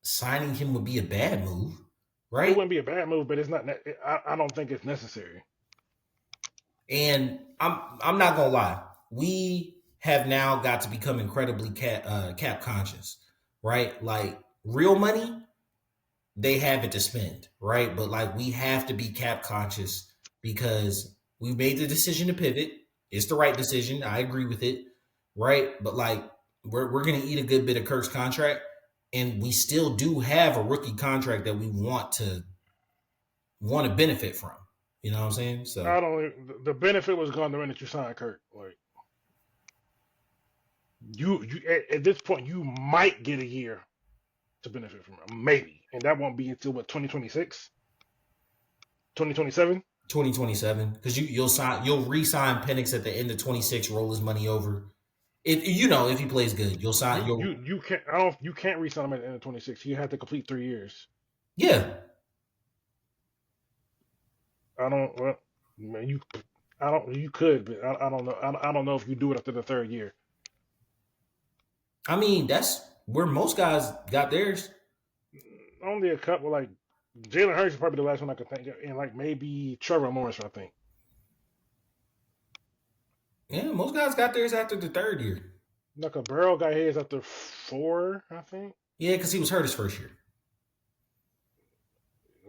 signing him would be a bad move, It right? wouldn't be a bad move, but it's not. I don't think it's necessary. And I'm not gonna lie. We have now got to become incredibly cap conscious, right? Like real money, they have it to spend, right? But like we have to be cap conscious because we made the decision to pivot. It's the right decision. I agree with it, right? But like we're gonna eat a good bit of Kirk's contract, and we still do have a rookie contract that we want to benefit from. You know what I'm saying? So I don't. The benefit was gone the minute you signed Kirk. Like you at this point, you might get a year to benefit from it, maybe, and that won't be until what 2026, 2027. 2027, because you'll re-sign Penix at the end of 26, roll his money over. If he plays good, you'll sign. You can't. I don't. You can't re-sign him at the end of 26. You have to complete 3 years. Yeah. I don't. Well, man, you. I don't. You could, but I don't know. I don't know if you do it after the third year. I mean, that's where most guys got theirs. Only a couple. Like Jalen Hurts is probably the last one I could think of, and like maybe Trevor Lawrence. I think. Yeah, most guys got theirs after the third year. Like a Burrow got his after 4, I think. Yeah, because he was hurt his first year.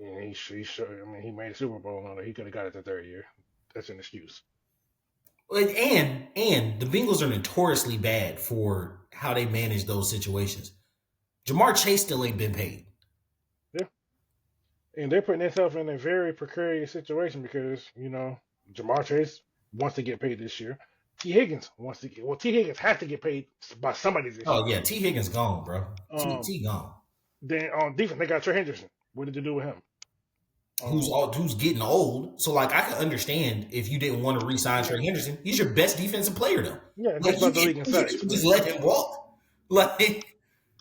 Yeah, he sure. I mean, he made a Super Bowl. No, he could have got it the third year. That's an excuse. And the Bengals are notoriously bad for how they manage those situations. Jamar Chase still ain't been paid. Yeah, and they're putting themselves in a very precarious situation because Jamar Chase wants to get paid this year. T. Higgins wants to get. Well, T. Higgins has to get paid by somebody this Oh year. yeah, T Higgins gone, bro. Um, T gone. then on defense they got Trey Henderson. What did they do with him? who's Um, who's getting old. So like I can understand if you didn't want to re-sign yeah, Trey Henderson. He's your best defensive player though. yeah, and Like he's you led the can league in you sacks, can but just let him walk. Like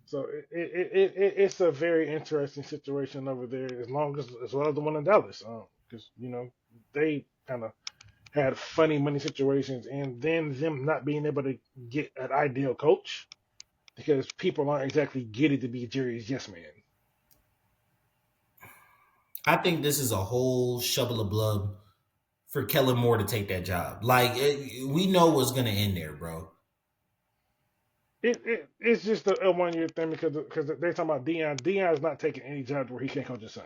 so it's a very interesting situation over there, as well as the one in Dallas, because they kind of had funny money situations, and then them not being able to get an ideal coach because people aren't exactly getting to be Jerry's yes man. I think this is a whole shovel of blood for Kellen Moore to take that job. Like we know what's gonna end there, bro. It's just a 1 year thing because they're talking about Dion. Dion's not taking any jobs where he can't coach his son.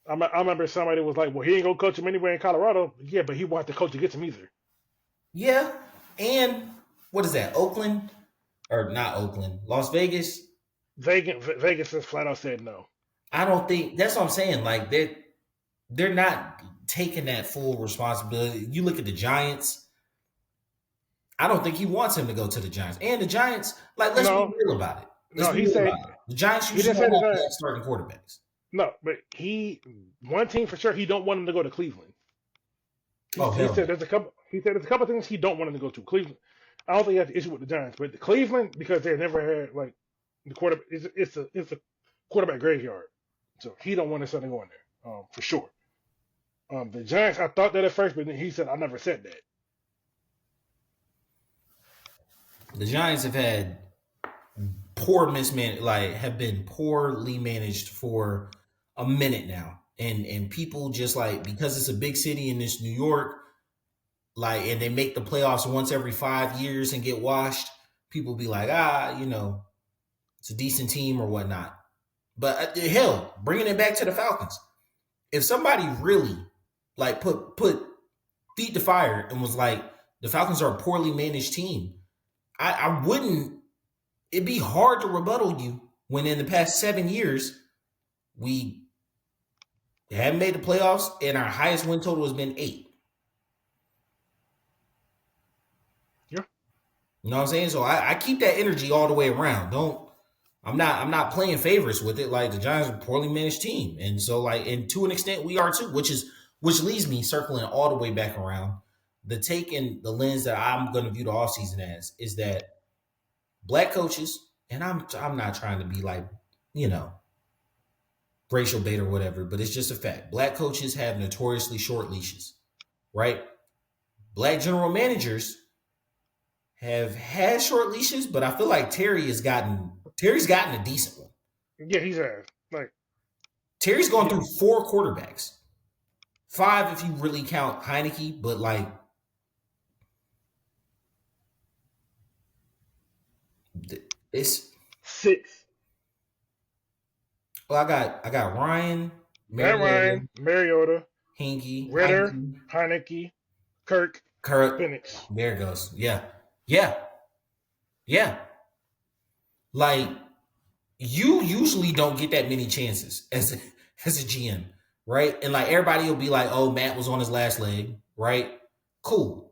I remember somebody was like, "Well, he ain't gonna coach him anywhere in Colorado." Yeah, but he won't have to coach against him either. Yeah, and what is that? Oakland or not Oakland? Las Vegas. Vegas has flat out said no. I don't think that's what I'm saying. Like they're not taking that full responsibility. You look at the Giants. I don't think he wants him to go to the Giants. And the Giants, like, let's be No, real about it. Let's no, be he real said about it. The Giants he usually didn't don't say the have Giants. bad starting quarterbacks. No, but one team for sure he don't want him to go to Cleveland. Oh He hell said no. there's a couple. He said there's a couple things he don't want him to go to Cleveland. I don't think he has an issue with the Giants, but the Cleveland because they never had like the quarterback. It's a quarterback graveyard, so he don't want his son to go in there for sure. The Giants, I thought that at first, but then he said I never said that. The Giants have had poor misman like have been poorly managed for a minute now. And people just like because it's a big city in this New York, like and they make the playoffs once every 5 years and get washed, people be like, it's a decent team or whatnot. But hell, bringing it back to the Falcons, if somebody really like put feet to fire and was like the Falcons are a poorly managed team, I wouldn't. It'd be hard to rebuttal you when in the past 7 years we haven't made the playoffs and our highest win total has been 8. Yeah, You know what I'm saying? So I keep that energy all the way around. Don't I'm not playing favorites with it. Like the Giants are a poorly managed team. And so like and to an extent we are too, which leads me circling all the way back around. The take and the lens that I'm gonna view the offseason as is that black coaches, and I'm not trying to be like, you know, racial bait or whatever, but it's just a fact. Black coaches have notoriously short leashes, right? Black general managers have had short leashes, but I feel like Terry's gotten a decent one. yeah, he's had like Terry's gone yeah, through 4 quarterbacks. 5 if you really count Heineke, but like it's six. well, I got Ryan, Matt Mariota, Ryan, Mariota, Hinkie, Ritter, Heineke, Heineke, Kirk, Kurt. Penix. There it goes. Yeah. Yeah. Yeah. Like you usually don't get that many chances as a GM, right? And like everybody will be like, "Oh, Matt was on his last leg," right? Cool.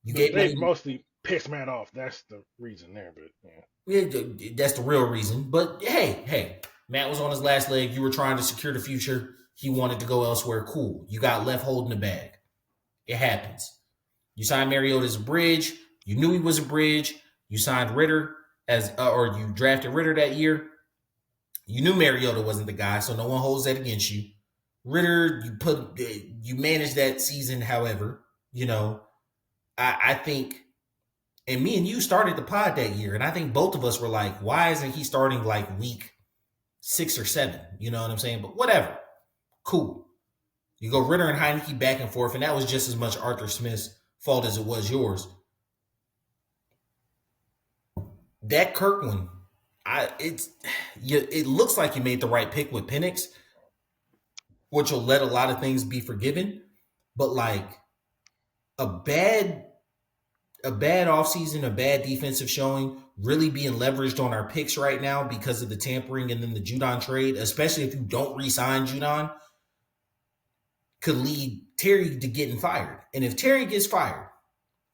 You But gave they money. mostly pissed Matt off. That's the reason there. But yeah. Yeah, that's the real reason. But hey, Matt was on his last leg. You were trying to secure the future. He wanted to go elsewhere. Cool. You got left holding the bag. It happens. You signed Mariota as a bridge. You knew he was a bridge. You signed Ritter or you drafted Ritter that year. You knew Mariota wasn't the guy, so no one holds that against you. Ritter, you managed that season. However, I think, and me and you started the pod that year, and I think both of us were like, why isn't he starting like week 6 or 7? You know what I'm saying? But whatever, cool. You go Ritter and Heineke back and forth, and that was just as much Arthur Smith's fault as it was yours. That Kirk one, it looks like you made the right pick with Penix, which will let a lot of things be forgiven. But like a bad offseason, a bad defensive showing, really being leveraged on our picks right now because of the tampering and then the Judon trade, especially if you don't re-sign Judon, could lead Terry to getting fired. And if Terry gets fired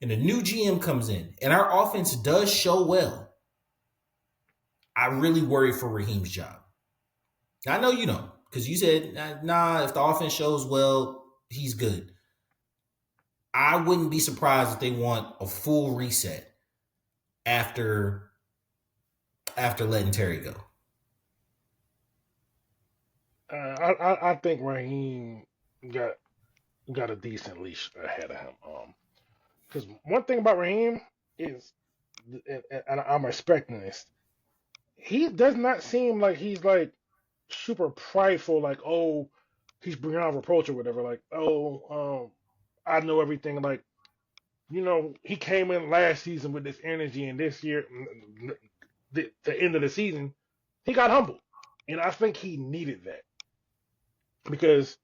and a new GM comes in and our offense does show well, I really worry for Raheem's job. I know you know. because you said, nah, if the offense shows well, he's good. I wouldn't be surprised if they want a full reset after letting Terry go. I think Raheem got got a decent leash ahead of him. Because one thing about Raheem is, and I'm respecting this, he does not seem like he's like super prideful, like, oh, he's beyond reproach or whatever. Like, oh, I know everything. Like, he came in last season with this energy, and this year, the end of the season, he got humbled, and I think he needed that because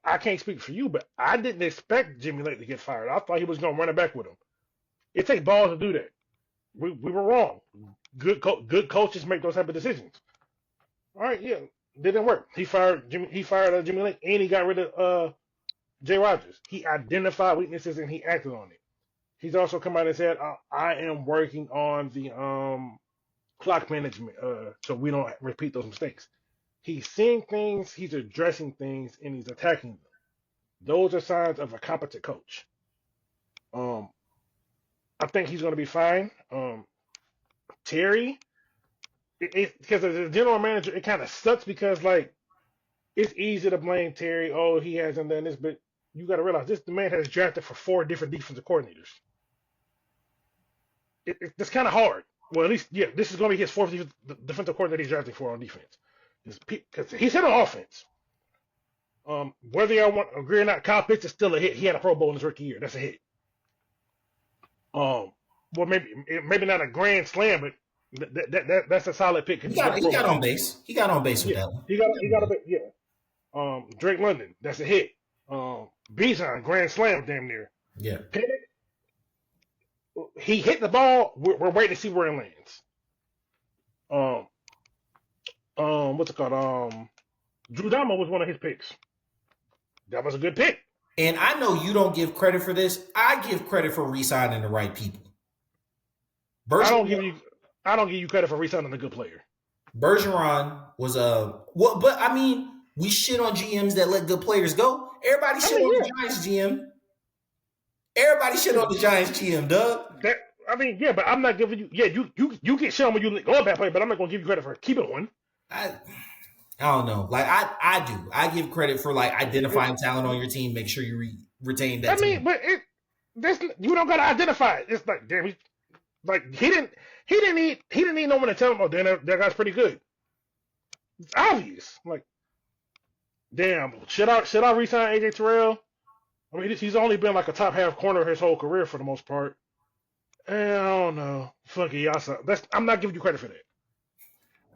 I can't speak for you, but I didn't expect Jimmy Lake to get fired. I thought he was going to run it back with him. It takes balls to do that. We were wrong. Good coaches make those type of decisions. All right, yeah, didn't work. He fired Jimmy. He fired Jimmy Lake, and he got rid of Jay Rogers. He identified weaknesses and he acted on it. He's also come out and said, "I am working on the clock management, so we don't repeat those mistakes." He's seeing things, he's addressing things, and he's attacking them. Those are signs of a competent coach. Um, I think he's going to be fine. Terry, because as a general manager, it kind of sucks because like it's easy to blame Terry. Oh, he hasn't done this, but you got to realize the man has drafted for four different defensive coordinators. It's kind of hard. Well, at least yeah, this is going to be his fourth defensive coordinator he's drafting for on defense. Because he's hit on offense. Whether y'all want to agree or not, Kyle Pitts is still a hit. He had a Pro Bowl in his rookie year. That's a hit. Well, maybe not a grand slam, but that's a solid pick. He got on base. He got on base with Yeah, that one. he got a bit. Yeah. Drake London, that's a hit. Bijan, grand slam, damn near. Yeah. Penix, he hit the ball. We're waiting to see where it lands. What's it called? Drew Dama was one of his picks. That was a good pick. And I know you don't give credit for this. I give credit for re-signing the right people. I don't give you credit for re-signing a good player. Bergeron was but I mean, we shit on GMs that let good players go. Everybody shit on the Giants GM. Everybody shit on the Giants GM, Doug. Yeah, but I'm not giving you. Yeah, you get shit on when you let go of that player, but I'm not gonna give you credit for keeping one. I don't know. Like I do. I give credit for like identifying talent on your team. Make sure you retain that. But you don't gotta identify it. It's like damn, he didn't need no one to tell him. Oh, damn, that guy's pretty good. It's obvious. Like, damn, should I resign AJ Terrell? I mean, he's only been like a top half corner his whole career for the most part. I don't know. Fuck it, y'all suck. I'm not giving you credit for that.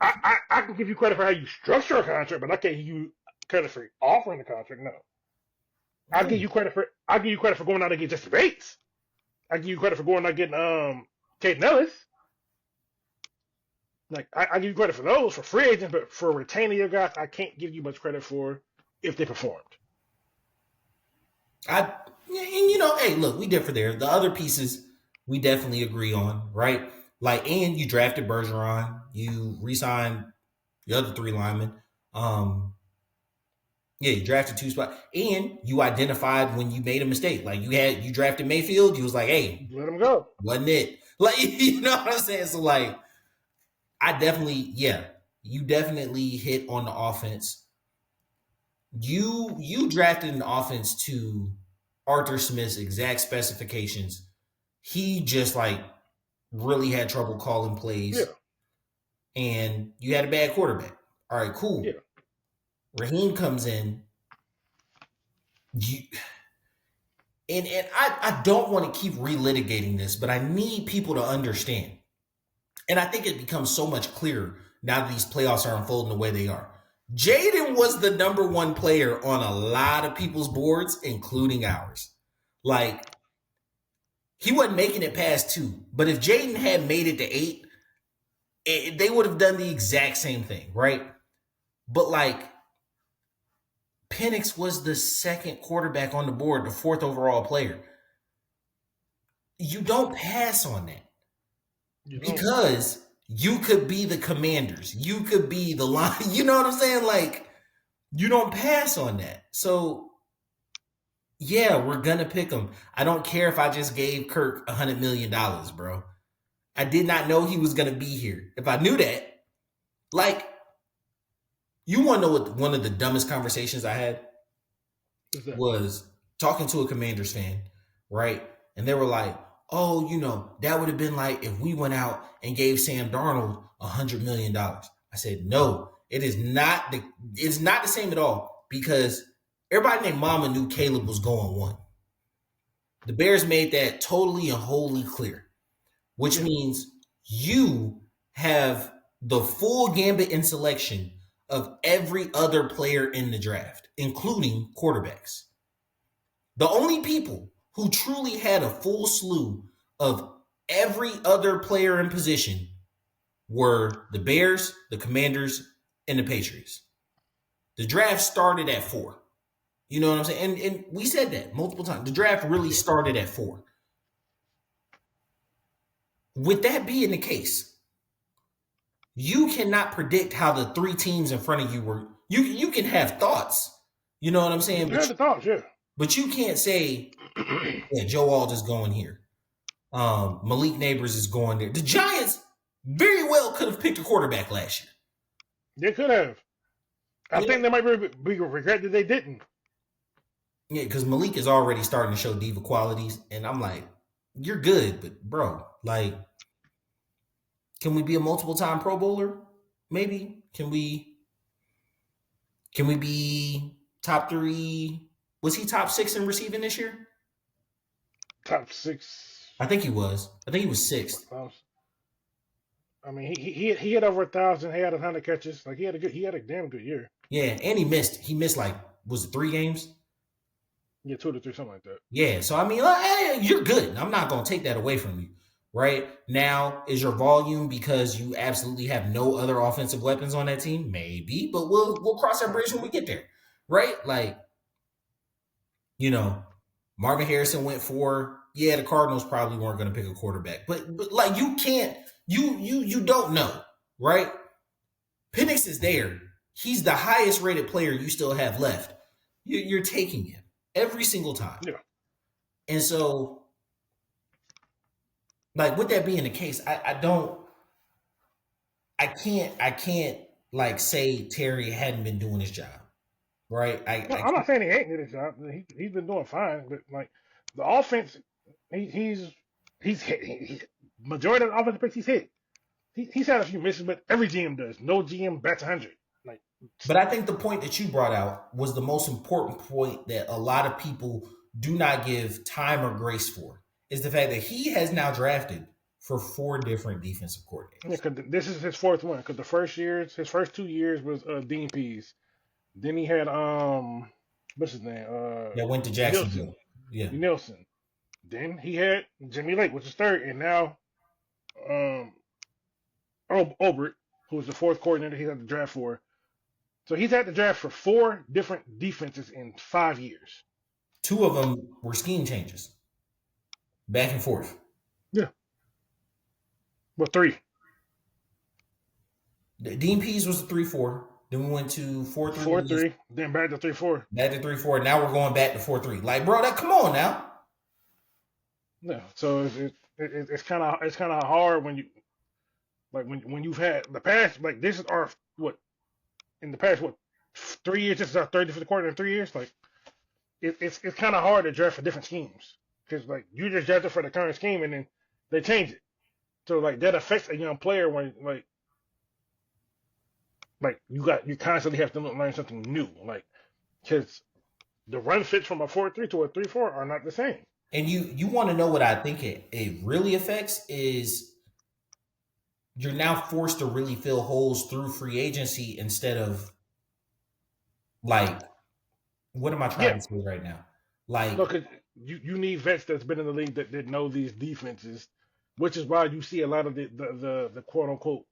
I can give you credit for how you structure a contract, but I can't give you credit for offering the contract. No, I give you credit for going out and getting Jesse Bates. I give you credit for going out and getting Caden Ellis. Like I give you credit for those for free agents, but for retaining your guys, I can't give you much credit for if they performed. And hey, look, we differ there. The other pieces we definitely agree on, right? Like, and you drafted Bergeron, you re-signed the other three linemen. You drafted two spots, and you identified when you made a mistake. Like you drafted Mayfield, you was like, hey, let him go. Wasn't it? Like, you know what I'm saying? So like, you definitely hit on the offense. You drafted an offense to Arthur Smith's exact specifications. He just like really had trouble calling plays. Yeah. And you had a bad quarterback. All right, cool. Yeah. Raheem comes in. I don't want to keep relitigating this, but I need people to understand. And I think it becomes so much clearer now that these playoffs are unfolding the way they are. Jaden was the number one player on a lot of people's boards, including ours. Like, he wasn't making it past 2. But if Jaden had made it to 8, they would have done the exact same thing, right? But like, Penix was the second quarterback on the board, the 4th overall player. You don't pass on that. Because You could be the Commanders. You could be the line. You know what I'm saying? Like, you don't pass on that. So, yeah, we're going to pick him. I don't care if I just gave Kirk $100 million, bro. I did not know he was going to be here. If I knew that, like, you want to know what one of the dumbest conversations I had was talking to a Commanders fan, right? And they were like, oh, that would have been like if we went out and gave Sam Darnold $100 million. I said, no, it's not the same at all, because everybody named Mama knew Caleb was going one. The Bears made that totally and wholly clear, which means you have the full gambit and selection of every other player in the draft, including quarterbacks. The only people who truly had a full slew of every other player in position were the Bears, the Commanders, and the Patriots. The draft started at 4. You know what I'm saying? And we said that multiple times. The draft really started at 4. With that being the case, you cannot predict how the 3 teams in front of you were. You can have thoughts. You know what I'm saying? You have the thoughts, yeah. But you can't say, yeah, Joe Alt is going here. Malik Neighbors is going there. The Giants very well could have picked a quarterback last year. They could have. I think they might be regret that they didn't. Yeah, because Malik is already starting to show diva qualities, and I'm like, you're good, but bro, like, can we be a multiple-time Pro Bowler? Maybe. Can we be top 3? Was he top 6 in receiving this year? Top 6. I think he was. I think he was 6th. I mean, he had over 1,000. He had 100 catches. Like, he had a damn good year. Yeah, and he missed like, was it 3 games? Yeah, 2 to 3, something like that. Yeah, so I mean, hey, you're good. I'm not gonna take that away from you. Right now, is your volume because you absolutely have no other offensive weapons on that team? Maybe, but we'll cross that bridge when we get there, right? Like, Marvin Harrison went 4. Yeah, the Cardinals probably weren't going to pick a quarterback, but like, you can't, you don't know, right? Penix is there. He's the highest rated player you still have left. You're taking him every single time, yeah. And so, like, with that being the case, I can't like say Terry hadn't been doing his job, right? I'm not saying he ain't did his job. He's been doing fine, but like, the offense, he's majority of the offensive picks he's hit. He's had a few misses, but every GM does. No GM bats 100. Like, but I think the point that you brought out was the most important point that a lot of people do not give time or grace for, is the fact that he has now drafted for 4 different defensive coordinators. Yeah, because this is his 4th one. Because his first 2 years was Dean Pease. Then he had what's his name? That went to Jacksonville. Nielsen. Then he had Jimmy Lake, which is 3rd, and now Ulbrich'd, who was the 4th coordinator he had to draft for. So he's had to draft for 4 different defenses in 5 years. 2 of them were scheme changes, back and forth. Yeah. Well, 3. Dean Pease was a 3-4. Then we went to 4-3. 4-3. Then back to 3-4. Back to 3-4. Now we're going back to 4-3. Like, bro, come on now. Yeah. So it's kind of hard when you, like, when you've had the past, like, this is our in the past 3 years. This is our 3rd defensive coordinator in 3 years. Like, it's kind of hard to draft for different schemes, because like, you just drafted for the current scheme and then they change it. So like, that affects a young player when like you constantly have to learn something new, like, because the run fits from a 4-3 to a 3-4 are not the same. And you want to know what I think it really affects is you're now forced to really fill holes through free agency instead of, like, what am I trying to say right now? Like, look, you need vets that's been in the league that know these defenses, which is why you see a lot of the quote unquote,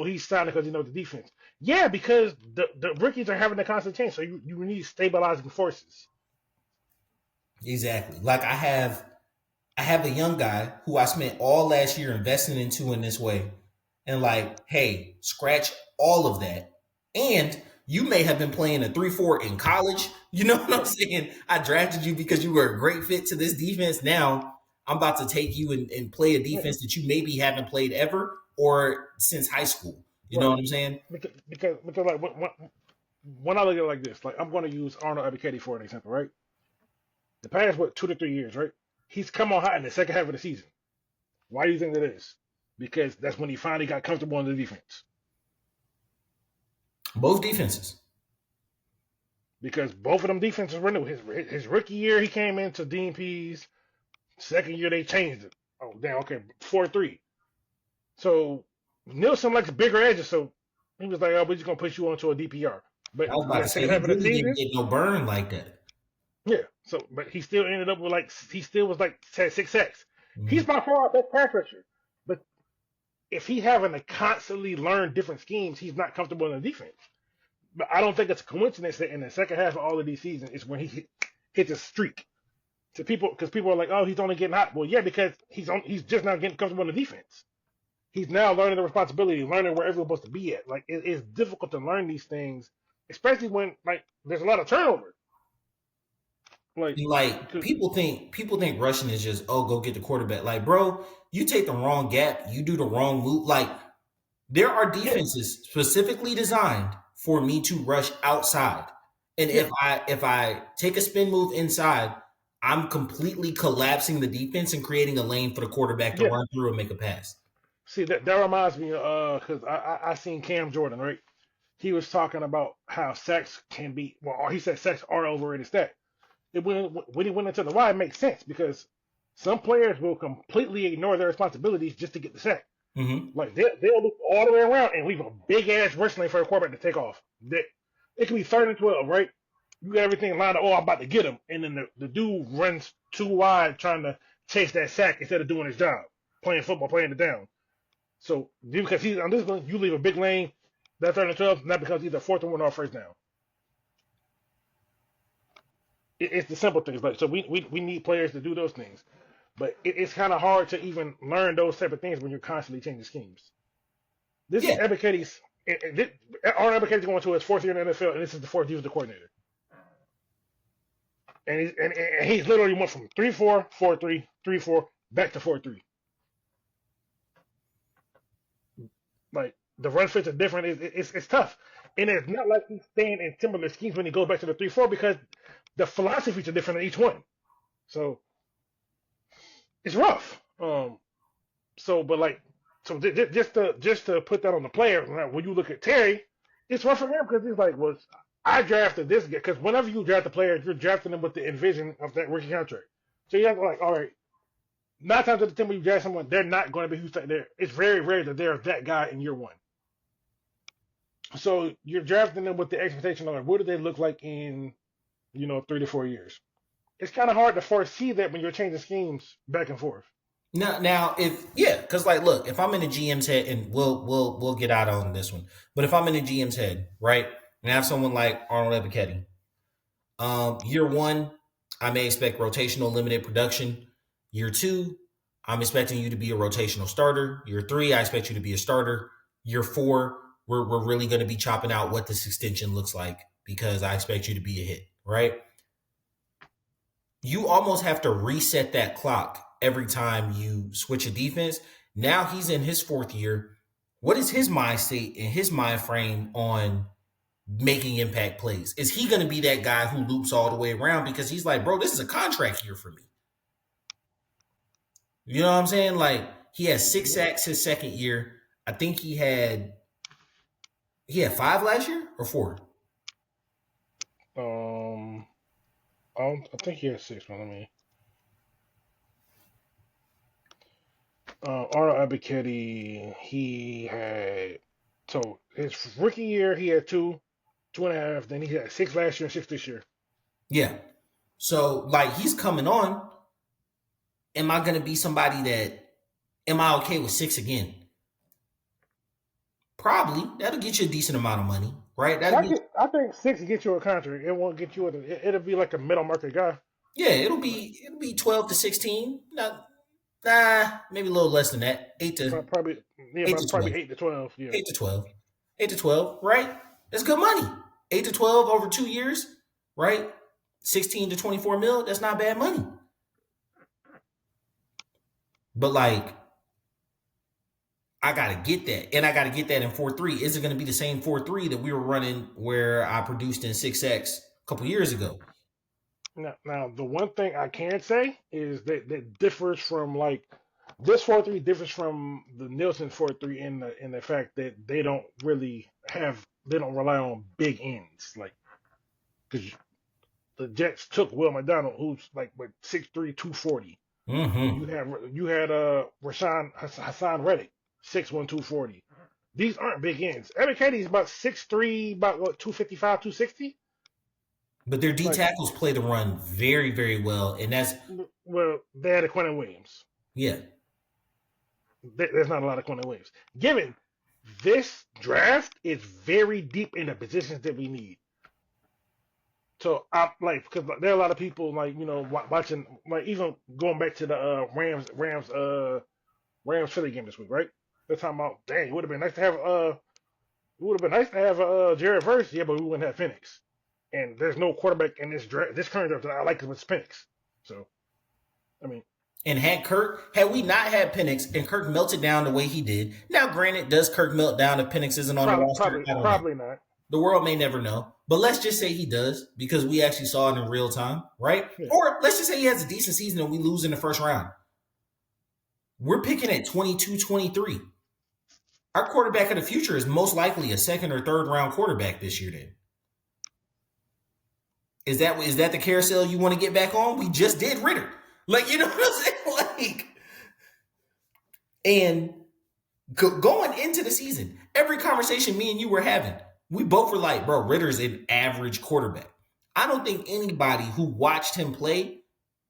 he's signing because he knows the defense. Yeah, because the rookies are having to constant change, so you need stabilizing forces. Exactly. Like, I have a young guy who I spent all last year investing into in this way, and like, hey, scratch all of that. And you may have been playing a 3-4 in college. You know what I'm Right. saying? I drafted you because you were a great fit to this defense. Now I'm about to take you and play a Yeah. defense that you maybe haven't played ever or since high school. You know Right. what I'm saying? Because like when I look at it like this, like I'm going to use Arnold Ebiketie for an example, right? The past what 2 to 3 years, right? He's come on hot in the second half of the season. Why do you think that is? Because that's when he finally got comfortable in the defense. Both defenses. Because both of them defenses were new. His rookie year, he came into Dean Pease. Second year, they changed it. Oh, damn. Okay, 4-3. So Nielsen likes bigger edges, so he was like, "Oh, we're just gonna push you onto a DPR." But I was about yeah, to say second he half of the really didn't season, get no burn like that. yeah. So, but he still ended up with like he still was like had 6 sacks. He's Mhm. by far our best pass rusher. But if he having to constantly learn different schemes, he's not comfortable in the defense. But I don't think it's a coincidence that in the second half of all of these seasons is when he hits a streak. To people, because people are like, "Oh, he's only getting hot." Well, yeah, because he's just not getting comfortable in the defense. He's now learning the responsibility, learning where everyone's supposed to be at. Like it's difficult to learn these things, especially when like there's a lot of turnover. Like, Like because, people think rushing is just, oh, go get the quarterback. Like, bro, you take the wrong gap, you do the wrong move. Like, there are yeah, defenses specifically designed for me to rush outside. And yeah, if I take a spin move inside, I'm completely collapsing the defense and creating a lane for the quarterback to yeah. run through and make a pass. See that reminds me, because I seen Cam Jordan, right? He was talking about how sacks can be, well, he said sacks are overrated stat. When he went into the wide, it makes sense because some players will completely ignore their responsibilities just to get the sack. Hmm. Like they'll look all the way around and leave a big ass rush lane for a quarterback to take off. It can be 3rd and 12, right? You got everything lined up. Oh, I'm about to get him, and then the dude runs too wide trying to chase that sack instead of doing his job, playing football, playing it down. So because he's on this one, you leave a big lane. That 3rd and 12, not because either 4th and 1 or first down. It's the simple things. Like so, we need players to do those things, but it's kind of hard to even learn those type of things when you're constantly changing schemes. This is Yeah. Ebiketie's. Arnold Ebiketie's going to his 4th year in the NFL, and this is the 4th year as the coordinator. And he's literally went from 3-4, 4-3, 3-4 back to 4-3. Like the run fits are different. It's tough, and it's not like he's staying in similar schemes when he goes back to the 3-4 because the philosophies are different in each one. So it's rough. But like, so just to put that on the player, like, when you look at Terry, it's rough for him because he's like, well, I drafted this guy because whenever you draft a player, you're drafting them with the envision of that rookie contract. So you have to like, all right, 9 times out of 10 when you draft someone, they're not going to be who's there. It's very rare that they're that guy in year one. So you're drafting them with the expectation of like, what do they look like in 3 to 4 years? It's kind of hard to foresee that when you're changing schemes back and forth. Now, if yeah, because like, look, if I'm in the GM's head, and we'll get out on this one, but if I'm in the GM's head, right, and I have someone like Arnold Ebiketie, year one, I may expect rotational limited production. Year two, I'm expecting you to be a rotational starter. Year three, I expect you to be a starter. Year four, we're really going to be chopping out what this extension looks like because I expect you to be a hit, right? You almost have to reset that clock every time you switch a defense. Now he's in his 4th year. What is his mind state and his mind frame on making impact plays? Is he going to be that guy who loops all the way around because he's like, bro, this is a contract year for me? You know what I'm saying? Like he has 6 sacks his 2nd year. I think he had 5 last year or 4. Um, I think he has 6. Man, let me. Arnold Ebiketie, he had so his rookie year he had 2.5. Then he had 6 last year and 6 this year. Yeah. So like he's coming on. Am I going to be somebody that? Am I okay with 6 again? Probably. That'll get you a decent amount of money, right? That'll get I think 6 will get you a contract. It won't get you it'll be like a middle market guy. yeah. It'll be 12 to 16. Not. Maybe a little less than that. Probably, yeah, Eight to about probably 12. 8 to 12. Yeah. 8 to 12. 8 to 12, right? That's good money. 8 to 12 over 2 years, right? 16 to 24 mil. That's not bad money. But like, I gotta get that, and I gotta get that in 4.3. Is it going to be the same 4.3 that we were running where I produced in 6x a couple years ago? Now, the one thing I can say is that differs from like this 4-3 differs from the Nielsen 4-3 in the fact that they don't rely on big ends like because the Jets took Will McDonald who's like with 6'3", 240. Mm-hmm. You had Hassan Reddick 6'1", 240. These aren't big ends. Evan Kennedy's about 6'3", about what 255, 260. But their D Like, tackles play the run very, very well, and that's well, they had a Quentin Williams. yeah. There's not a lot of Quentin Williams. Given this draft is very deep in the positions that we need. So I like because there are a lot of people like watching like even going back to the Rams Philly game this week, right? They're talking about dang, it would have been nice to have Jared Verse, yeah, but we wouldn't have Phoenix. And there's no quarterback in this current draft that I like with Phoenix. So I mean, And had we not had Penix and Kirk melted down the way he did, now granted, does Kirk melt down if Penix isn't on the roster? I don't know. probably not. The world may never know. But let's just say he does because we actually saw it in real time, right? Yeah. Or let's just say he has a decent season and we lose in the first round. We're picking at 22, 23. Our quarterback of the future is most likely a second or third round quarterback this year then. Is that the carousel you want to get back on? We just did Ritter. Like, you know what I'm saying? Like, and going into the season, every conversation me and you were having, we both were like, bro, Ritter's an average quarterback. I don't think anybody who watched him play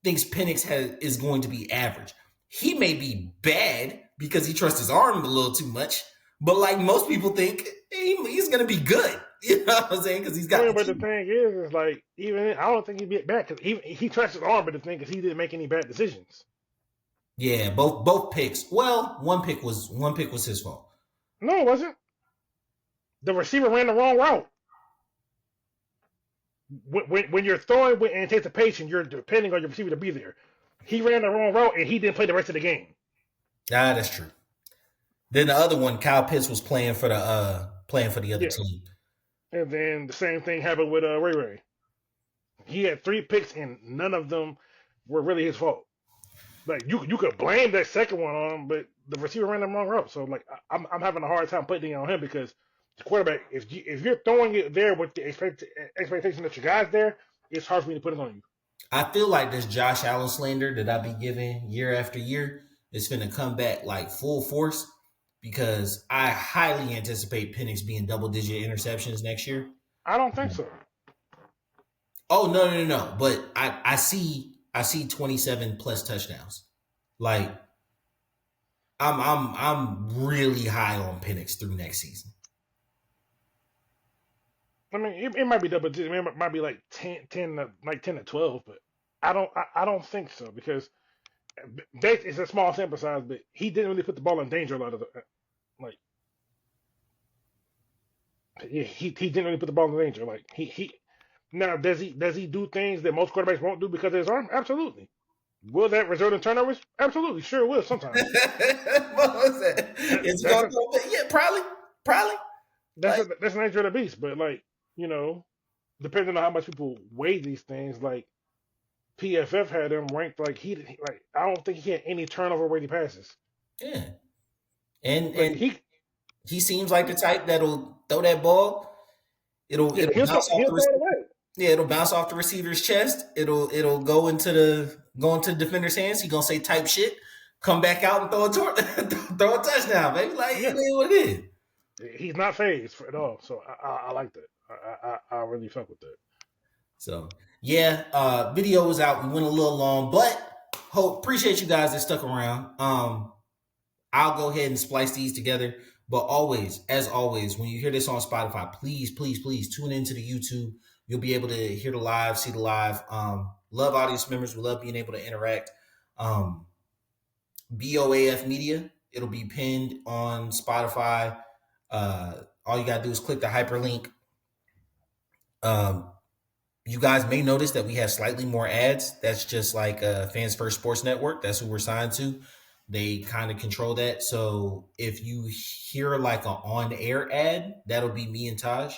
thinks Penix is going to be average. He may be bad because he trusts his arm a little too much, but like most people think, he's going to be good. You know what I'm saying? Because he's got. But the thing is like even I don't think he'd be bad because he trusts his arm, but the thing is he didn't make any bad decisions. Yeah, both picks. Well, one pick was his fault. No, it wasn't. The receiver ran the wrong route. When you're throwing with anticipation, you're depending on your receiver to be there. He ran the wrong route and he didn't play the rest of the game. That's true. Then the other one, Kyle Pitts was playing for the other team. And then the same thing happened with Ray Ray. He had 3 picks and none of them were really his fault. Like you could blame that second one on him, but the receiver ran the wrong route. So like I'm having a hard time putting it on him because the quarterback, if you're throwing it there with the expectation that your guy's there, it's hard for me to put it on you. I feel like this Josh Allen slander that I be giving year after year is going to come back like full force because I highly anticipate Penix being double-digit interceptions next year. I don't think so. Oh no! But I see 27 plus touchdowns. Like I'm really high on Penix through next season. I mean, it might be double digit. It might be like 10 to 12, but I don't think so because it's a small sample size, but he didn't really put the ball in danger a lot of the like. He didn't really put the ball in danger. Like he now does he do things that most quarterbacks won't do because of his arm? Absolutely. Will that result in turnovers? Absolutely, sure will sometimes. What was that? Yeah, probably. That's the nature of the beast. But like depending on how much people weigh these things, like PFF had him ranked like I don't think he had any turnover worthy passes. Yeah, and he seems like the type that'll throw that ball. It'll bounce off the it'll bounce off the receiver's chest. It'll go into the defender's hands. He gonna say type shit, come back out and throw a touchdown, baby. Like it is what it is. He's not phased at all. So I like that. I really fuck with that. So yeah, video was out. We went a little long, but appreciate you guys that stuck around. I'll go ahead and splice these together. But always, as always, when you hear this on Spotify, please tune into the YouTube. You'll be able to hear the live, see the live. Love audience members. We love being able to interact. BOAF Media. It'll be pinned on Spotify. All you gotta do is click the hyperlink. Um, you guys may notice that we have slightly more ads. That's just like Fans First Sports Network. That's who we're signed to. They kind of control that. So if you hear like an on-air ad, that'll be me and Taj.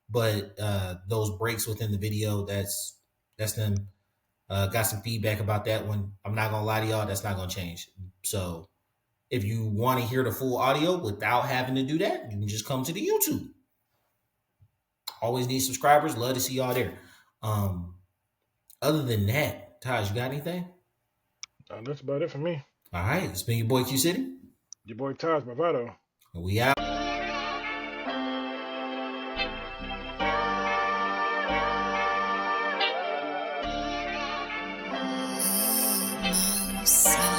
But those breaks within the video, that's them. Got some feedback about that one. I'm not gonna lie to y'all, that's not gonna change. So if you want to hear the full audio without having to do that, you can just come to the YouTube. Always need subscribers. Love to see y'all there. Um, Other than that, Taj, you got anything? That's about it for me. All right, it's been your boy Q City. Your boy Taj Bravado. We out. So